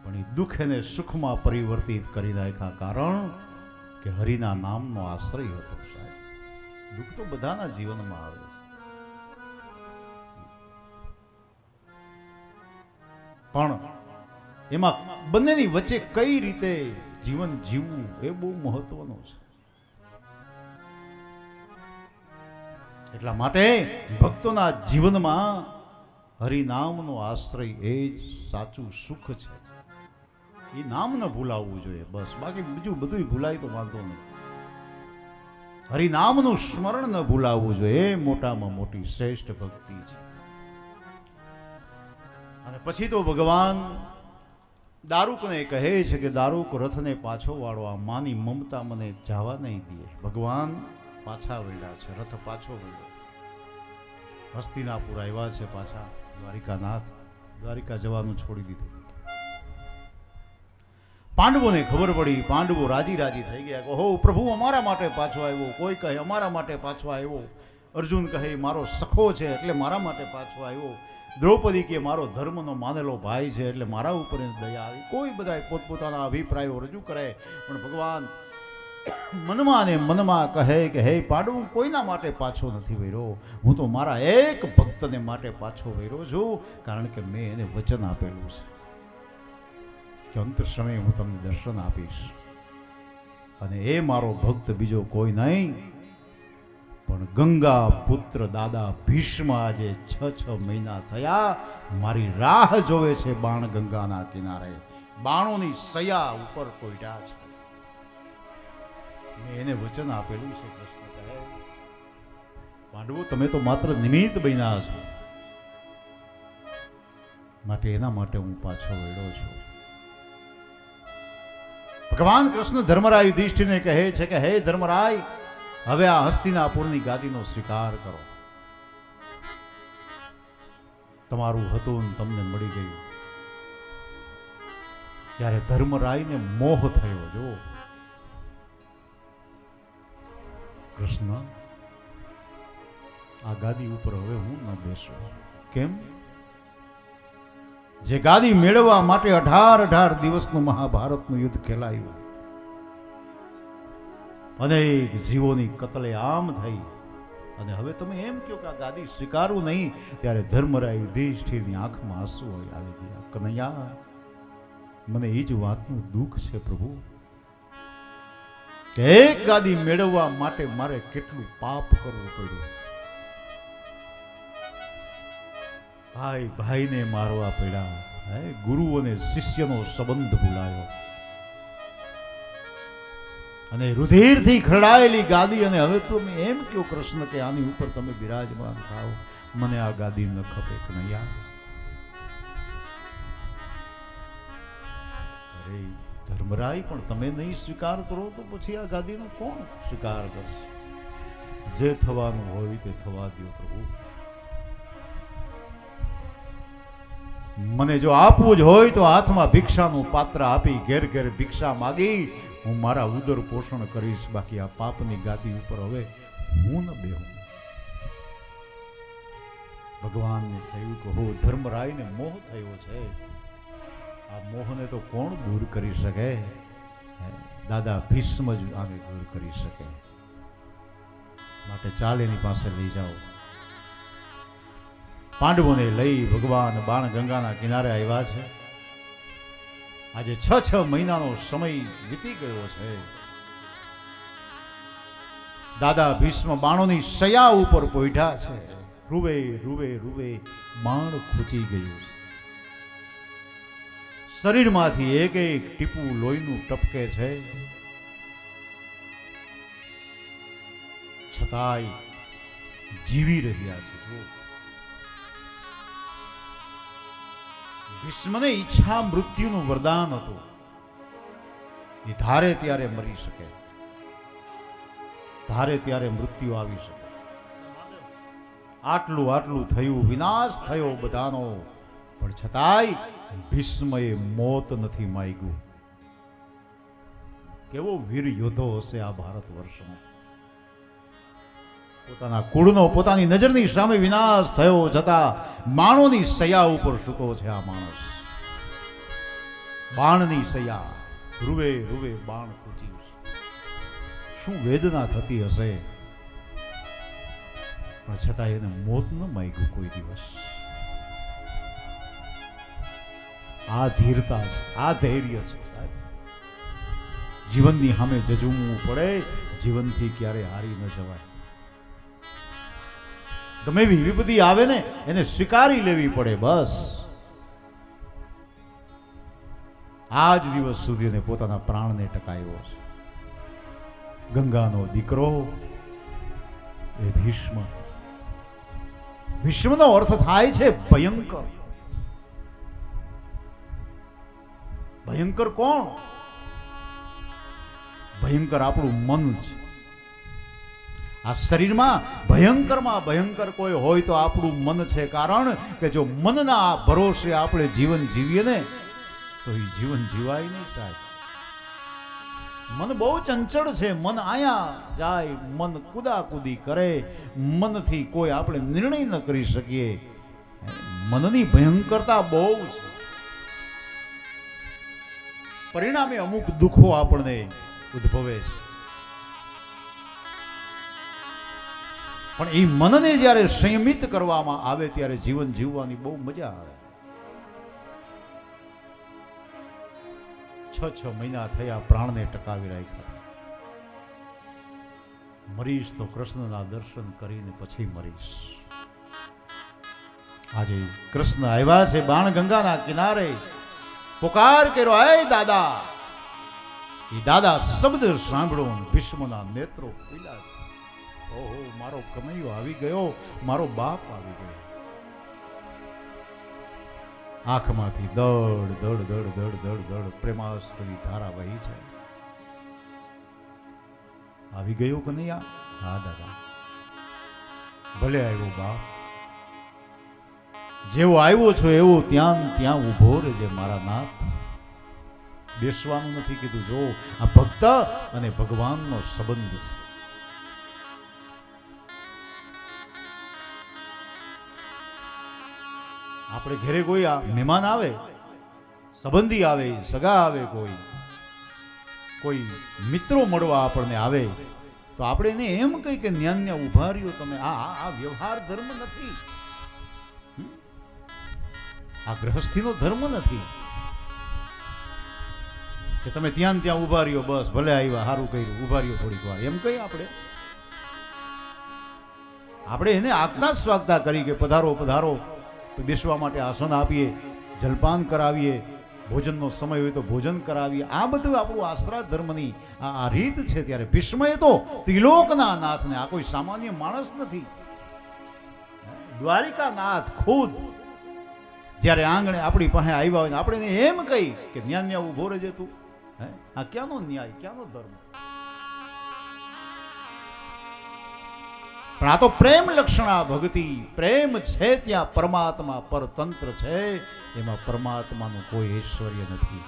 પણ એ દુઃખ એને સુખમાં પરિવર્તિત કરી નાખ્યા, કારણ કે હરિના નામનો આશ્રય હતો સાહેબ. દુઃખ તો બધાના જીવનમાં આવે છે, પણ એમાં બંનેની વચ્ચે કઈ રીતે જીવન જીવવું એ બહુ મહત્વનું છે. એટલા માટે ભક્તોના જીવનમાં હરિનામનો આશ્રય એ જ સાચું સુખ છે. એ નામ ન ભૂલાવવું જોઈએ બસ. બાકી બીજું બધું ભૂલાય તો વાંધો નહીં. હરિનામનું સ્મરણ ન ભૂલાવવું જોઈએ, એ મોટામાં મોટી શ્રેષ્ઠ ભક્તિ છે. અને પછી તો ભગવાન દારૂકને કહે છે કે દારૂક રથને પાછો વાળો, આ માની મમતા મને જવા નહીં દે. ભગવાન પાછા વળ્યા છે, રથ પાછો વળ્યો. હસ્તિનાપુર આવ્યા છે પાછા દ્વારિકાનાથ. દ્વારિકા જવાનું છોડી દીધું. પાંડવોને ખબર પડી. પાંડવો રાજી રાજી થઈ ગયા કે હો પ્રભુ અમારા માટે પાછો આવ્યો. કોઈ કહે અમારા માટે પાછો આવ્યો. અર્જુન કહે મારો સખો છે એટલે મારા માટે પાછો આવ્યો. દ્રૌપદી કે મારો ધર્મનો માનેલો ભાઈ છે એટલે મારા ઉપર દયા આવી. કોઈ બધા પોતપોતાના અભિપ્રાયો રજૂ કરે, પણ ભગવાન મનમાં ને મનમાં કહે કે હે પાંડવ, હું કોઈના માટે પાછો નથી વળ્યો. હું તો મારા એક ભક્તને માટે પાછો વળ્યો છું, કારણ કે મેં એને વચન આપેલું છે કે અંત સમયે હું તમને દર્શન આપીશ. અને એ મારો ભક્ત બીજો કોઈ નહીં પણ ગંગા પુત્ર દાદા ભીષ્મ. આજે 6 મહિના થયા મારી રાહ જોવે છે બાણ ગંગાના કિનારે. બાણોની સયા ઉપર કોઈટા છે. મેં એને વચન આપેલું છે. કૃષ્ણ કહે પાંડવો તમે તો માત્ર નિમિત્ત બન્યા છો, માટે એના માટે હું પાછો વળ્યો છું. ભગવાન કૃષ્ણ ધર્મરાય યુધિષ્ઠિરને કહે છે કે હે ધર્મરાય, હવે આ હસ્તિનાપુરની ગાદીનો સ્વીકાર કરો. તમારું હતું ને તમને મળી ગયું. ત્યારે ધર્મરાયને મોહ થયો. જો કૃષ્ણ, આ ગાદી ઉપર હવે હું ન બેસું. કેમ? જે ગાદી મેળવવા માટે 18 દિવસનું મહાભારતનું યુદ્ધ ખેલાયું, અનેક જીવોની કતલે આમ થઈ, અને હવે તમે એમ કહો કે આ ગાદી સ્વીકારવું નહીં, ત્યારે ધર્મરાય યુધિષ્ઠિરની આંખમાં આંસુ આવી ગયા. કનૈયા, મને એ જ વાતનું દુઃખ છે પ્રભુ કે એક ગાદી મેળવવા માટે મારે કેટલું પાપ કરવું પડ્યું. ભાઈ ભાઈને મારવા પડ્યા, ગુરુ અને શિષ્યનો સંબંધ ભૂલાયો, અને રુધિરથી ખરડાયેલી ગાદી. અને હવે તમે એમ કહો કૃષ્ણ કે આની ઉપર તમે બિરાજમાન થાઓ, મને આ ગાદી ન ખપે કનૈયા. અરે ધર્મરાય, પણ તમે નહીં સ્વીકાર કરો તો પછી આ ગાદીનો કોણ સ્વીકાર કરશે? જે થવાનું હોય તે થવા દો પ્રભુ. મને જો આપવું જ હોય તો હાથમાં ભિક્ષાનું પાત્ર આપી ઘેર ઘેર ભિક્ષા માગી હું મારા ઉદર પોષણ કરીશ. બાકી આ પાપની ગાદી ઉપર હવે હું ન બેહું. ભગવાનને થયું કે હો, ધર્મરાયને મોહ થયો છે, આ મોહને તો કોણ દૂર કરી શકે? દાદા ભીષ્મ જ આને દૂર કરી શકે. માટે ચાલ એની પાસે લઈ જાઓ. પાંડવોને લઈ ભગવાન બાણ ગંગાના કિનારે આવ્યા છે. આજે 6 મહિનાનો સમય વીતી ગયો છે. દાદા ભીષ્મ બાણોની શયા ઉપર પોઈઠા છે. રૂવે રૂવે રૂવે બાણ ખૂચી ગયું છે. શરીરમાંથી એક એક ટીપું લોહીનું ટપકે છે. છતાંય જીવી રહ્યા છે. ભીષ્મને ઈચ્છા મૃત્યુનું વરદાન હતું. એ ધારે ત્યારે મરી શકે, ધારે ત્યારે મૃત્યુ આવી શકે. આટલું થયું, વિનાશ થયો બધાનો, પણ છતાંય ભીષ્મએ મોત નથી માંગ્યું. કેવો વીર યોદ્ધો હશે આ ભારત વર્ષનો. પોતાના કુળનો પોતાની નજરની સામે વિનાશ થયો છતાં બાણોની સયા ઉપર સૂતો છે આ માણસ. બાણની સયા, રૂવે રૂવે બાણ ખૂચ્યું છે. શું વેદના થતી હશે, પણ છતાં એને મોત ન માંગ્યું કોઈ દિવસ. આ ધીરતા છે, આ ધૈર્ય છે. જીવનની સામે જજુમવું પડે, જીવનથી ક્યારે હારી ન જવાય. ગમે એવી વિપત્તિ આવે ને એને સ્વીકારી લેવી પડે. બસ આજ દિવસ સુધી એને પોતાના પ્રાણને ટકાવ્યો છે. ગંગાનો દીકરો એ ભીષ્મ. ભીષ્મનો અર્થ થાય છે ભયંકર. ભયંકર કોણ? ભયંકર આપણું મન છે. આ શરીરમાં ભયંકરમાં ભયંકર કોઈ હોય તો આપણું મન છે. કારણ કે જો મનના ભરોસે આપણે જીવન જીવીએ ને તો એ જીવન જીવાય નહીં સાહેબ. મન બહુ ચંચળ છે. મન આયા જાય, મન કુદાકુદી કરે, મનથી કોઈ આપણે નિર્ણય ન કરી શકીએ. મનની ભયંકરતા બહુ છે. પરિણામે અમુક દુઃખો આપણને ઉદ્ભવે છે. પણ એ મનને જ્યારે સંયમિત કરવામાં આવે ત્યારે જીવન જીવવાની બહુ મજા આવે. 6 મહિના થયા, પ્રાણને ટકાવી રાખ્યા. મરીશ તો કૃષ્ણના દર્શન કરીને પછી મરીશ. આજે કૃષ્ણ આવ્યા છે બાણ ગંગાના કિનારે. પુકાર કર્યો, હે દાદા. એ દાદા શબ્દ સાંભળો, ભીષ્મના નેત્રો ખુલ્યા. ઓહો, મારો કનૈયો આવી ગયો, મારો બાપ આવી ગયો. આંખમાંથી દડ દડ દડ દડ દડ દડ પ્રેમાસ્ત્રની ધારા વહી છે. આવી ગયો કનૈયા? હા દાદા. ભલે આવ્યો બાપ. જેવો આવ્યો છો એવો ત્યાં ત્યાં ઉભો રહેજે મારા નાથ. બેસવાનું નથી કીધું. જો આ ભક્ત અને ભગવાનનો સંબંધ છે. આપણે ઘરે કોઈ મહેમાન આવે, સંબંધી આવે, સગા આવે, કોઈ મિત્રો મળવા આપણને આવે તો આપણે એને એમ કહી કે ન્યાન્ય ઉભા રહ્યો તમે, આ વ્યવહાર ધર્મ નથી, આ ગ્રહસ્થીનો ધર્મ નથી કે તમે ત્યાં ને ત્યાં ઉભા રહ્યો, બસ ભલે આવ્યા સારું કર્યું, ઉભા રહ્યો થોડીક વાર, એમ કઈ આપણે એને આજ્ઞા સ્વાગતા કરી કે પધારો પધારો, બેસવા માટે આસન આપીએ, જલપાન કરાવીએ, ભોજનનો સમય હોય તો ભોજન કરાવીએ. આ બધું આપણું આશ્રા ધર્મની આ રીત છે. ત્યારે ભીષ્મએ તો ત્રિલોકના નાથને, આ કોઈ સામાન્ય માણસ નથી, દ્વારિકા નાથ ખુદ જ્યારે આંગણે આપણી પાસે આવ્યા હોય ને આપણે એને એમ કહી કે ન્યા ઉભો રહેજે તું, આ ક્યાંનો ન્યાય, ક્યાંનો ધર્મ? પણ આ તો પ્રેમ લક્ષણા ભક્તિ. પ્રેમ છે ત્યાં પરમાત્મા પરતંત્ર છે, એમાં પરમાત્માનું કોઈ ઐશ્વર્ય નથી.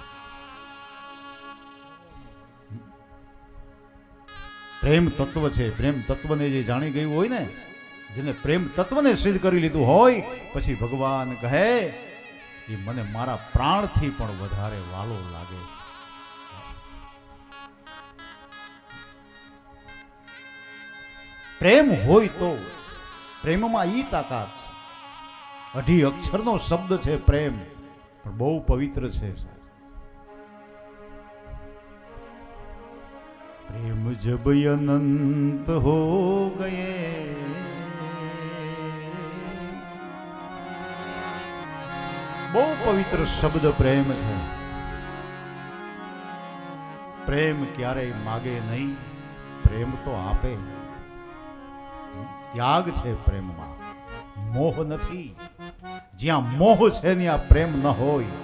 પ્રેમ તત્વ છે. પ્રેમ તત્વને જે જાણી ગયું હોય ને, જેને પ્રેમ તત્વને સિદ્ધ કરી લીધું હોય, પછી ભગવાન કહે એ મને મારા પ્રાણથી પણ વધારે વાલો લાગે. પ્રેમ હોય તો, પ્રેમમાં ઈ તાકાત છે. 18 અક્ષરનો શબ્દ છે પ્રેમ, પણ બહુ પવિત્ર છે. પ્રેમ જબ અનંત હો ગયે, બહુ પવિત્ર શબ્દ પ્રેમ છે. પ્રેમ ક્યારેય માગે નહીં, પ્રેમ તો આપે. ત્યાગ છે પ્રેમમાં, મોહ નથી. જ્યાં મોહ છે ત્યાં પ્રેમ ન હોય.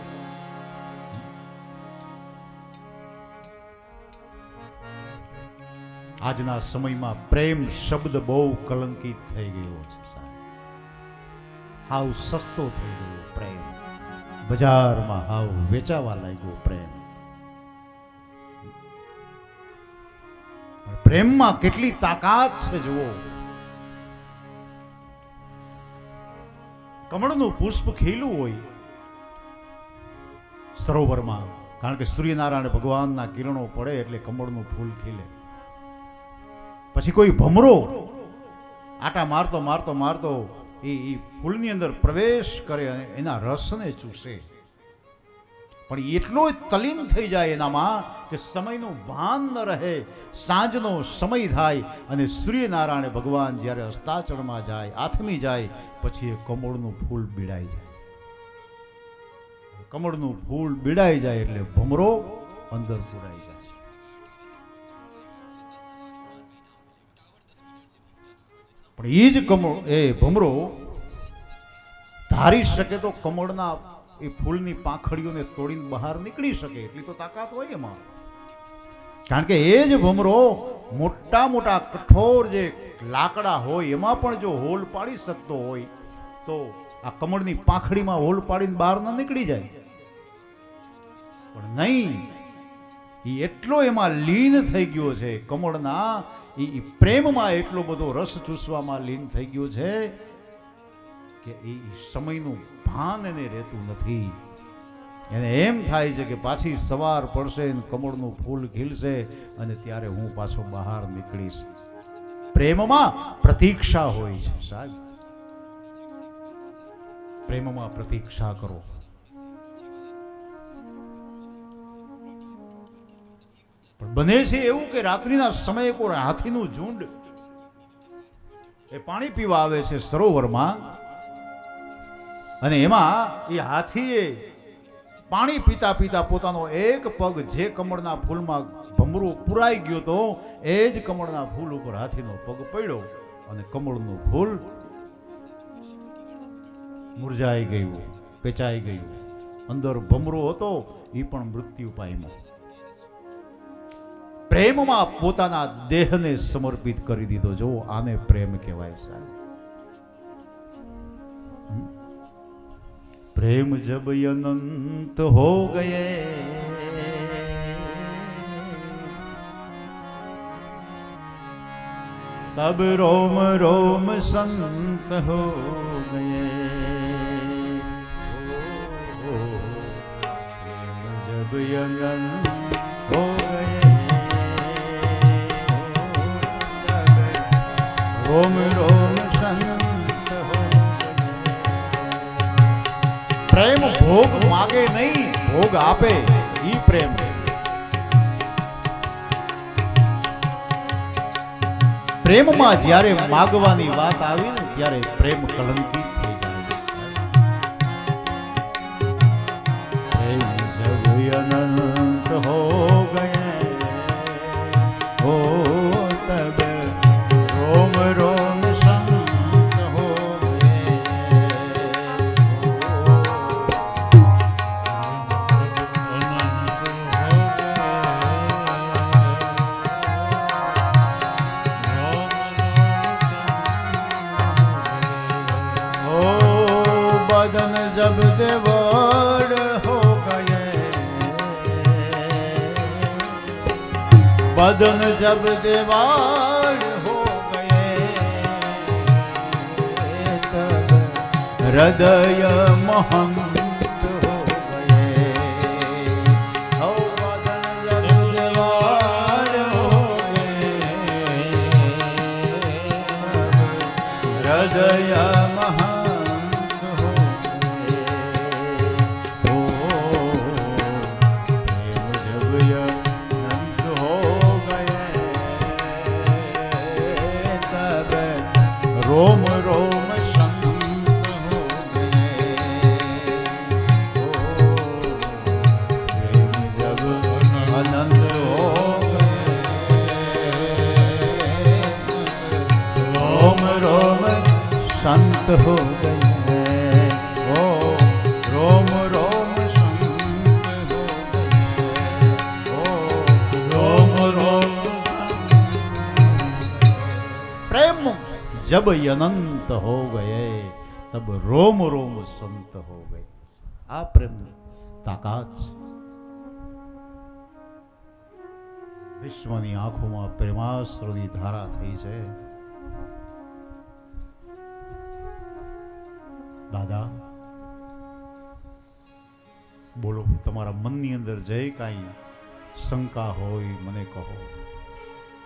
આજના સમયમાં પ્રેમ શબ્દ બહુ કલંકિત થઈ ગયો છે. હાવ સસ્તો થઈ ગયો પ્રેમ, બજારમાં હાવ વેચાવા લાગ્યો પ્રેમ. પ્રેમમાં કેટલી તાકાત છે જુઓ. કમળનું પુષ્પ ખીલું હોય સરોવરમાં, કારણ કે સૂર્યનારાયણ ભગવાનના કિરણો પડે એટલે કમળનું ફૂલ ખીલે. પછી કોઈ ભમરો આટા મારતો મારતો મારતો એ ફૂલની અંદર પ્રવેશ કરે અને એના રસને ચૂસે. પણ એટલો તલીન થઈ જાય એનામાં કે સમયનું ભાન ન રહે. સાંજનો સમય થાય અને સૂર્યનારાયણ ભગવાન જ્યારે અસ્તાચળમાં જાય, આથમી જાય, પછી એ કમળનું ફૂલ બીડાઈ જાય. કમળનું ફૂલ બીડાઈ જાય એટલે ભમરો અંદર પુરાઈ જાય. પણ એ જ કમળ, એ ભમરો ધારી શકે તો કમળના એ ફૂલની પાંખડીઓને તોડીને બહાર નીકળી શકે, એટલી તો તાકાત હોય એમાં. કારણ કે એ જ ભમરો મોટા મોટા કઠોર જે લાકડા હોય એમાં પણ જો હોલ પાડી શકતો હોય તો આ કમળની પાંખડીમાં હોલ પાડીને બહાર ન નીકળી જાય. પણ નહીં, એ એટલો એમાં લીન થઈ ગયો છે, કમળના એ પ્રેમમાં એટલો બધો રસ ચૂસવામાં લીન થઈ ગયો છે કે એ સમયનું ભાન એને રહેતું નથી. એને એમ થાય છે કે પાછી સવાર પડશે ને કમળનું ફૂલ ખીલશે અને ત્યારે હું પાછો બહાર નીકળીશ. પ્રેમમાં પ્રતીક્ષા હોય છે સાહેબ, પ્રેમમાં પ્રતીક્ષા કરો. પણ બને છે એવું કે રાત્રિના સમયે કોઈ હાથીનું ઝુંડ એ પાણી પીવા આવે છે સરોવરમાં, અને એમાં એ હાથીએ પાણી પીતા પીતા પોતાનો એક પગ જે કમળના ફૂલમાં ભમરો પુરાઈ ગયો તો એ જ કમળના ફૂલ ઉપર હાથીનો પગ પડ્યો અને કમળનું ફૂલ મુરઝાઈ ગયું, પેચાઈ ગયું. અંદર ભમરો હતો એ પણ મૃત્યુ પામ્યો. પ્રેમમાં પોતાના દેહને સમર્પિત કરી દીધો. જો આને પ્રેમ કહેવાય સાહેબ. प्रेम जब अनंत हो गए, तब रोम रोम संत हो गए. प्रेम जब अनंत हो गए, રોમ રોમ સંત હો પ્રેમ ભોગ માગે નહીં ભોગ આપે ઈ પ્રેમ પ્રેમમાં જ્યારે માગવાની વાત આવી ને ત્યારે પ્રેમ કલંકિત થઈ જાય પ્રેમ જબ અનંત હો ગયે હો તબ રોમ રોમ સંત હો ગયે हो बदन जब देवड़ हो गए बदन जब देवाड़ हो गए तब हृदय महंत हो गए हो बदन जब देवाड़ हो गए हृदय महंत हो गए हो प्रेम जब अनंत हो गए तब रोम रोम संत हो गए हो प्रेम जब अनंत हो गए रोम रोम संत हो गए हो रोम रोम संत हो गए हो रोम रोम प्रेम जब अनंत हो गए तब रोम रोम संत हो गए आ प्रेम ताकात વિશ્વની આંખોમાં પ્રેમાશ્રુની ધારા થઈ છે દાદા બોલો તમારા મનની અંદર જય કાંઈ શંકા હોય મને કહો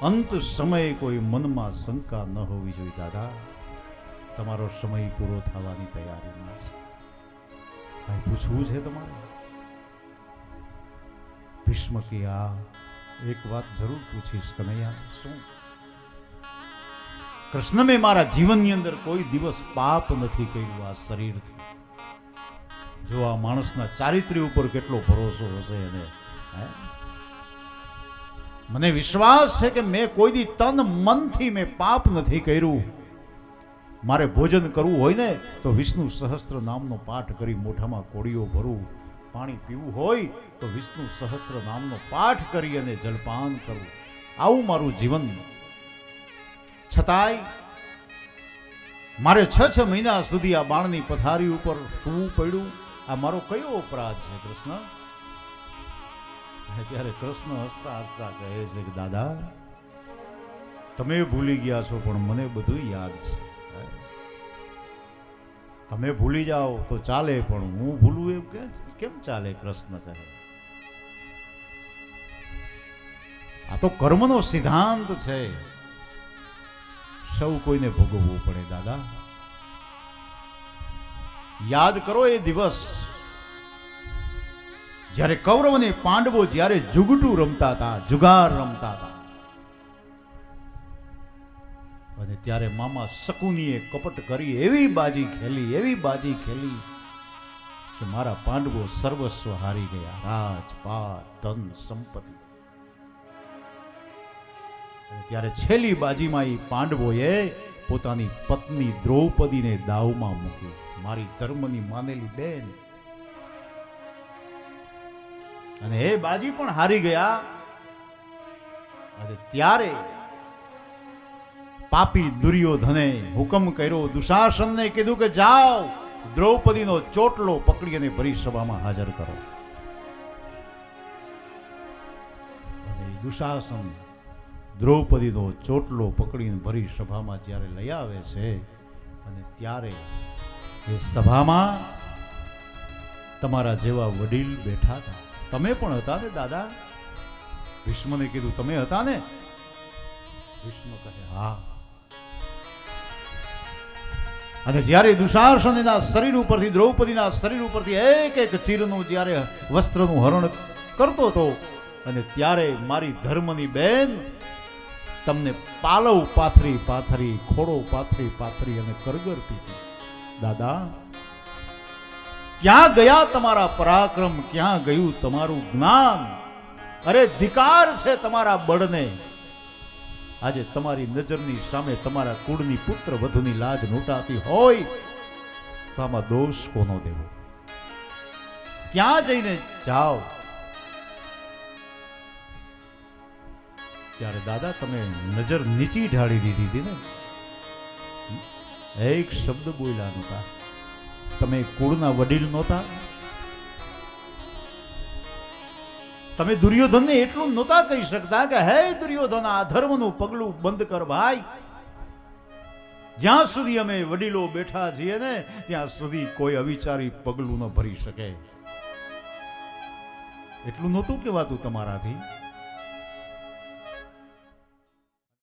અંત સમયે કોઈ મનમાં શંકા ન હોવી જોઈએ દાદા તમારો સમય પૂરો થવાની તૈયારીમાં છે કાંઈ પૂછવું છે તમારે ભીષ્મ કે આ એક વાત જરૂર પૂછીશ કનૈયા શું કૃષ્ણ મેં મારા જીવનની અંદર કોઈ દિવસ પાપ નથી કર્યું આ શરીરથી જો આ માણસના ચારિત્ર્ય ઉપર કેટલો ભરોસો હશે એને મને વિશ્વાસ છે કે મેં કોઈ દી તન મનથી મેં પાપ નથી કર્યું મારે ભોજન કરવું હોય ને તો વિષ્ણુ સહસ્ત્ર નામનો પાઠ કરી મોઢામાં કોળીઓ ભરું પાણી પીવું હોય તો વિષ્ણુ સહસ્ત્ર નામનો પાઠ કરી અને જલપાન કરવું આવું મારું જીવન છતાંય મારે 6 મહિના સુધી આ બાણની પથારી ઉપર સૂવું પડ્યું આ મારો કયો અપરાધ છે કૃષ્ણ ત્યારે કૃષ્ણ હસતા હસતા કહે છે કે દાદા તમે ભૂલી ગયા છો પણ મને બધું યાદ છે તમે ભૂલી જાઓ તો ચાલે પણ હું ભૂલું એમ કેમ ચાલે કૃષ્ણ કહે આ તો કર્મનો સિદ્ધાંત છે સૌ કોઈને ભોગવવું પડે દાદા યાદ કરો એ દિવસ જ્યારે કૌરવ અને પાંડવો જ્યારે જુગટું રમતા હતા જુગાર રમતા હતા અને ત્યારે મામા શકુનીએ કપટ કરી એવી બાજી ખેલી કે મારા પાંડવો સર્વસ્વ હારી ગયા રાજપાટ ધન સંપત્તિ ત્યારે છેલ્લી બાજીમાં એ પાંડવોએ પોતાની પત્ની દ્રૌપદીને દાવમાં મૂકી મારી ધર્મની માનેલી બેન અને એ બાજી પણ હારી ગયા અને ત્યારે પાપી દુર્યોધને હુકમ કર્યો દુશાસનને કીધું કે જાઓ દ્રૌપદીનો ચોટલો પકડી અને ભરી સભામાં હાજર કરો અને દુશાસન દ્રૌપદીનો ચોટલો પકડીને ભરી સભામાં જ્યારે લઈ આવે છે અને ત્યારે એ સભામાં તમારા જેવા વડીલ બેઠા હતા તમે પણ હતા ને દાદા ભીષ્મને કીધું તમે હતા ને ભીષ્મ કહે હા અને જ્યારે દુશાસન એના શરીર ઉપરથી દ્રૌપદીના શરીર ઉપરથી એક એક ચીરનું જ્યારે વસ્ત્રનું હરણ કરતો હતો અને ત્યારે મારી ધર્મની બેન તમને પાલવ પાથરી પાથરી ખોડો પાથરી પાથરી અને કરગરતી હતી. દાદા, ક્યાં ગયા તમારા પરાક્રમ, ક્યાં ગયું તમારું જ્ઞાન? અરે ધિકાર છે તમારા બળને. આજે તમારી નજરની સામે તમારા કુળની પુત્ર વધુની લાજ નોટાતી હોય તો આમાં દોષ કોનો દેવો? ક્યાં જઈને જાઓ? ત્યારે દાદા તમે નજર નીચી ઢાળી દીધી હતી ને, એક શબ્દ બોલ્યા નહોતા. તમે કુળના વડીલ નહોતા? તમે દુર્યોધનને એટલું નહોતા કહી શકતા કે હે દુર્યોધન, આ ધર્મનું પગલું બંધ કર ભાઈ. જ્યાં સુધી અમે વડીલો બેઠા છીએ ને ત્યાં સુધી કોઈ અવિચારી પગલું ન ભરી શકે. એટલું નહોતું કહેવાતું તમારાથી?